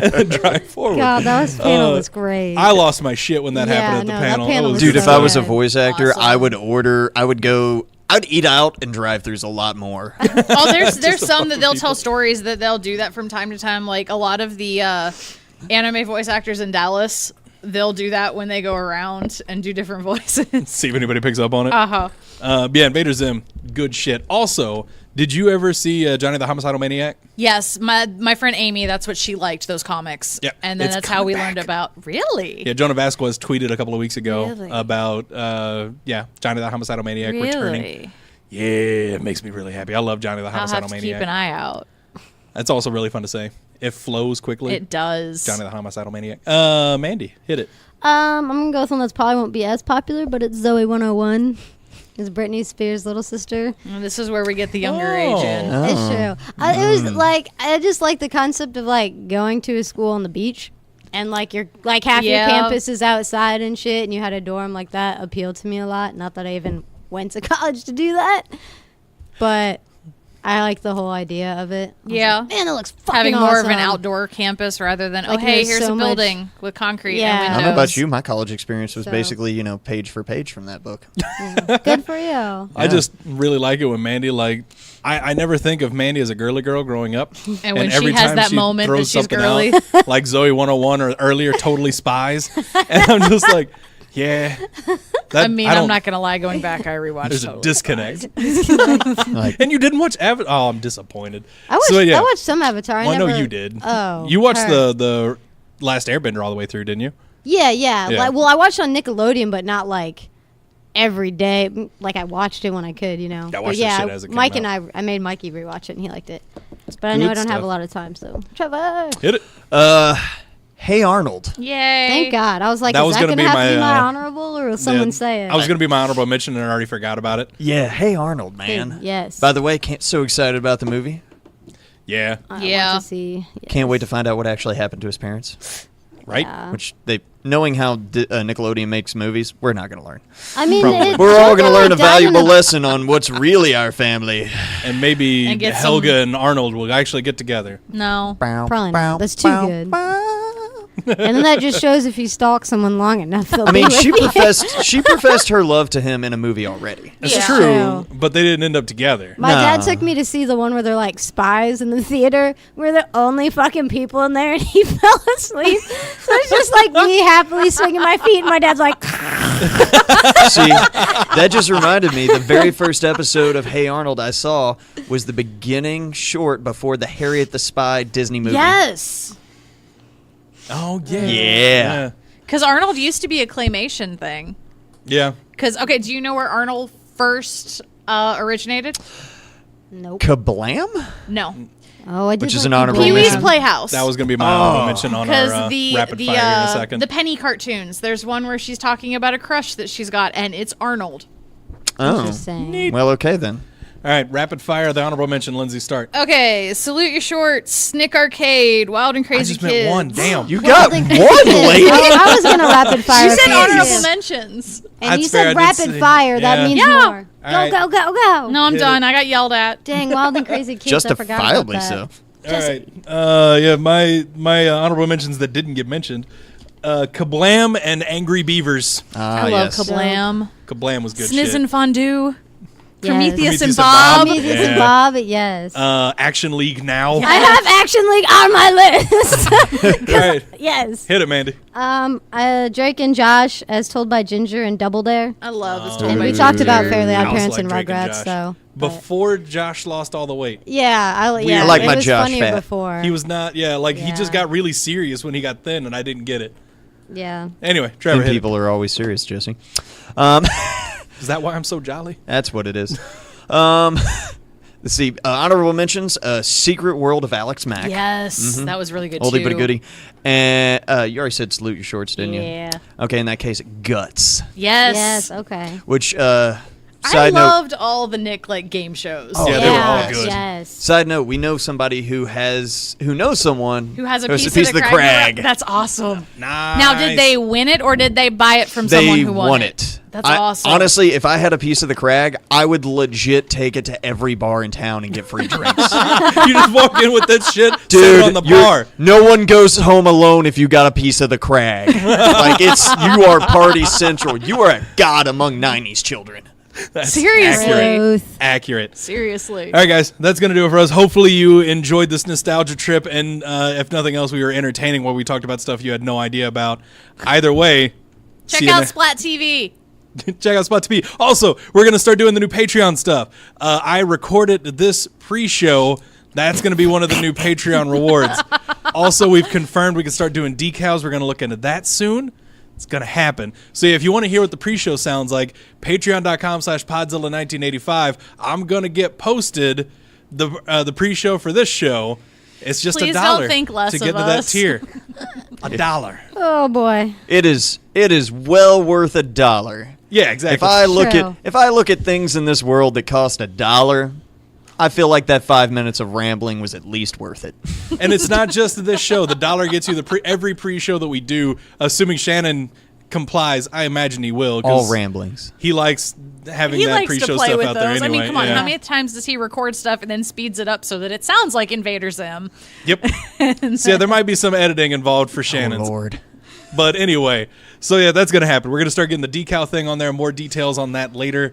And then drive forward. God, that panel was great. I lost my shit when that Yeah, happened at the no, that panel. panel It was Dude, if so I was a good. voice actor, Awesome. I'd eat out and drive-thrus a lot more. Oh, there's some that they'll tell stories that they'll do that from time to time. Like a lot of the anime voice actors in Dallas, they'll do that when they go around and do different voices. See if anybody picks up on it. Uh-huh. Yeah, Invader Zim, good shit. Also, did you ever see Johnny the Homicidal Maniac? Yes, my friend Amy, that's what she liked, those comics. Yeah, And then it's that's how we coming learned back. about... Really? Yeah, Jonah Vasquez tweeted a couple of weeks ago Really? about Johnny the Homicidal Maniac returning. Really? Yeah, it makes me really happy. I love Johnny the I'll Homicidal have to Maniac. keep an eye out. That's also really fun to say. It flows quickly. It does. Johnny the Homicidal Maniac. Mandy, hit it. I'm gonna go with one that's probably won't be as popular, but it's Zoe 101. It's Britney Spears' little sister. And this is where we get the younger Oh. age in. It's true. It was I just like the concept of going to a school on the beach, and you're half your Yeah. campus is outside and shit, and you had a dorm like that appealed to me a lot. Not that I even went to college to do that, but I like the whole idea of it. I was Yeah. like, man, it looks fucking Having more of an awesome. outdoor campus rather than, Like, hey, there's here's so a much- building with concrete Yeah. and I windows. don't know about you. My college experience was So- basically, page for page from that book. Good for you. I just really like it when Mandy, I never think of Mandy as a girly girl growing up. And when every she has time that she moment that throws she's something girly. out, like Zoe 101 or earlier Totally Spies. And I'm just like, yeah. I'm don't- not going to lie. Going back, I rewatched There's a Totally disconnect. Like, And you didn't watch Avatar? Oh, I'm disappointed. I watched, So, yeah. I watched some Avatar. Well, I know never, you did. Oh, You watched her. the Last Airbender all the way through, didn't you? Yeah. Yeah. I watched on Nickelodeon, but not every day. I watched it when I could, I But watched that shit as it came Mike out. and I made Mikey rewatch it, and he liked it. But I know Good I don't have stuff. a lot of time, so Trevor. Hit it. Hey Arnold. Yay. Thank God. I was like, That is was that gonna going to be have my, to be my honorable, or will someone Yeah. say it? I was going to be my honorable mention, and I already forgot about it. Yeah, Hey Arnold, man. Yes. By the way, so excited about the movie. Yeah. I Yeah. want to see. Yes. Can't wait to find out what actually happened to his parents. Right? Yeah. Which knowing how Nickelodeon makes movies, we're not going to learn. I mean, Probably. it We're all showed going to them, learn a dying in valuable the- lesson on what's really our family. And maybe And get Helga some- and Arnold will actually get together. No. Probably not. That's too good. And then that just shows if you stalk someone long enough, they'll I mean, be she with you. professed her love to him in a movie already. That's Yeah. true, True. but they didn't end up together. My dad Nah. took me to see the one where they're like spies in the theater. We're the only fucking people in there, and he fell asleep. So it's just like me happily swinging my feet, and my dad's like, See, that just reminded me, the very first episode of Hey Arnold I saw was the beginning short before the Harriet the Spy Disney movie. Yes. Oh, yeah. Yeah. Because Arnold used to be a claymation thing. Yeah. Because, okay, do you know where Arnold first originated? nope. Kablam? No. Oh, I did. Which is like an the honorable Blue Pee-wee's mention. Playhouse. That was going to be my honorable mention on Because our the rapid fire in a second. the penny cartoons. There's one where she's talking about a crush that she's got, and it's Arnold. Oh. Interesting. Well, okay then. All right, rapid fire, the honorable mention. Lindsay, start. Okay, Salute Your Shorts, Nick Arcade, Wild and Crazy I just Kids. meant one. Damn. You got one, lady. I was gonna rapid fire. She said a few. honorable mentions. And That's you fair, I said did rapid say- fire. That yeah. means Yeah. more. All Go, right. go, go, go. No, I'm Hit done. it. I got yelled at. Dang, Wild and Crazy Kids. I forgot about Justifiably that. so. All right. Yeah, my honorable mentions that didn't get mentioned. Kablam and Angry Beavers. Ah, I love yes. Kablam. Kablam was good Sniz shit. and Fondue. Yes. Prometheus and Prometheus and Bob. Bob. Prometheus Yeah. and Bob, yes. Action League now. I have Action League on my list. All right. Yes. Hit it, Mandy. Drake and Josh, as told by Ginger and Double Dare. I love this. And told we by talked about Ginger. Fairly Odd I also Parents like and Drake and Rugrats, Josh. so. Before Josh lost all the weight. Yeah, I I like it my was Josh funnier fat. before. He was not, he Yeah. just got really serious when he got thin, and I didn't get it. Yeah. Anyway, Trevor, Thin hit people are always serious, Jesse. it. Is that why I'm so jolly? That's what it is. Let's see. Honorable mentions: Secret World of Alex Mack. Yes, that was really good Oldie too. but a goodie. And you already said Salute Your Shorts, didn't you? Yeah. Okay, in that case, Guts. Yes. Yes, okay. Which, I side note, loved all the Nick game shows. Oh, yeah, they were all good. Yes. side note, we know somebody who knows someone Who has a piece of the crag. That's awesome. Nice. Now, did they win it or did they buy it from They someone who won it. That's awesome. Honestly, if I had a piece of the crag, I would legit take it to every bar in town and get free drinks. You just walk in with that shit, sit Dude, on the you're- bar. no one goes home alone if you got a piece of the crag. Like you are party central. You are a god among '90s children. That's Seriously. accurate. Truth. Accurate. Seriously. All right, guys, that's going to do it for us. Hopefully you enjoyed this nostalgia trip, and if nothing else, we were entertaining while we talked about stuff you had no idea about. Either way, Check see you out ne- Splat TV. Check out Spot TV. Also, we're going to start doing the new Patreon stuff. I recorded this pre-show. That's going to be one of the new Patreon rewards. Also, we've confirmed we can start doing decals. We're going to look into that soon. It's going to happen. So if you want to hear what the pre-show sounds like, patreon.com/Podzilla1985. I'm going to get posted the pre-show for this show. It's just Please $1 don't think less to get of to that us. tier. $1. Oh, boy. It is well worth $1. Yeah, exactly. If I look at things in this world that cost $1, I feel like that 5 minutes of rambling was at least worth it. And it's not just this show. The $1 gets you every pre-show that we do, assuming Shannon complies. I imagine he will. 'Cause All ramblings. He likes having He that likes pre-show to play stuff with out those. there anyway. I mean, come on. Yeah. How many times does he record stuff and then speeds it up so that it sounds like Invader Zim? Yep. So yeah, there might be some editing involved for Shannon's. Oh, Lord. But anyway, so yeah, that's going to happen. We're going to start getting the decal thing on there. More details on that later.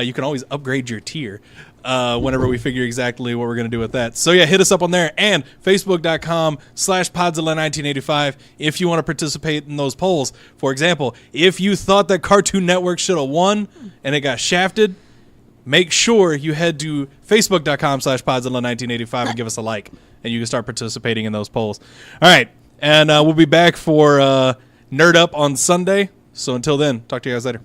You can always upgrade your tier whenever we figure exactly what we're going to do with that. So yeah, hit us up on there and facebook.com/Podzilla1985 if you want to participate in those polls. For example, if you thought that Cartoon Network should have won and it got shafted, make sure you head to facebook.com/Podzilla1985 and give us a like, and you can start participating in those polls. All right, and we'll be back for Nerd Up on Sunday. So until then, talk to you guys later.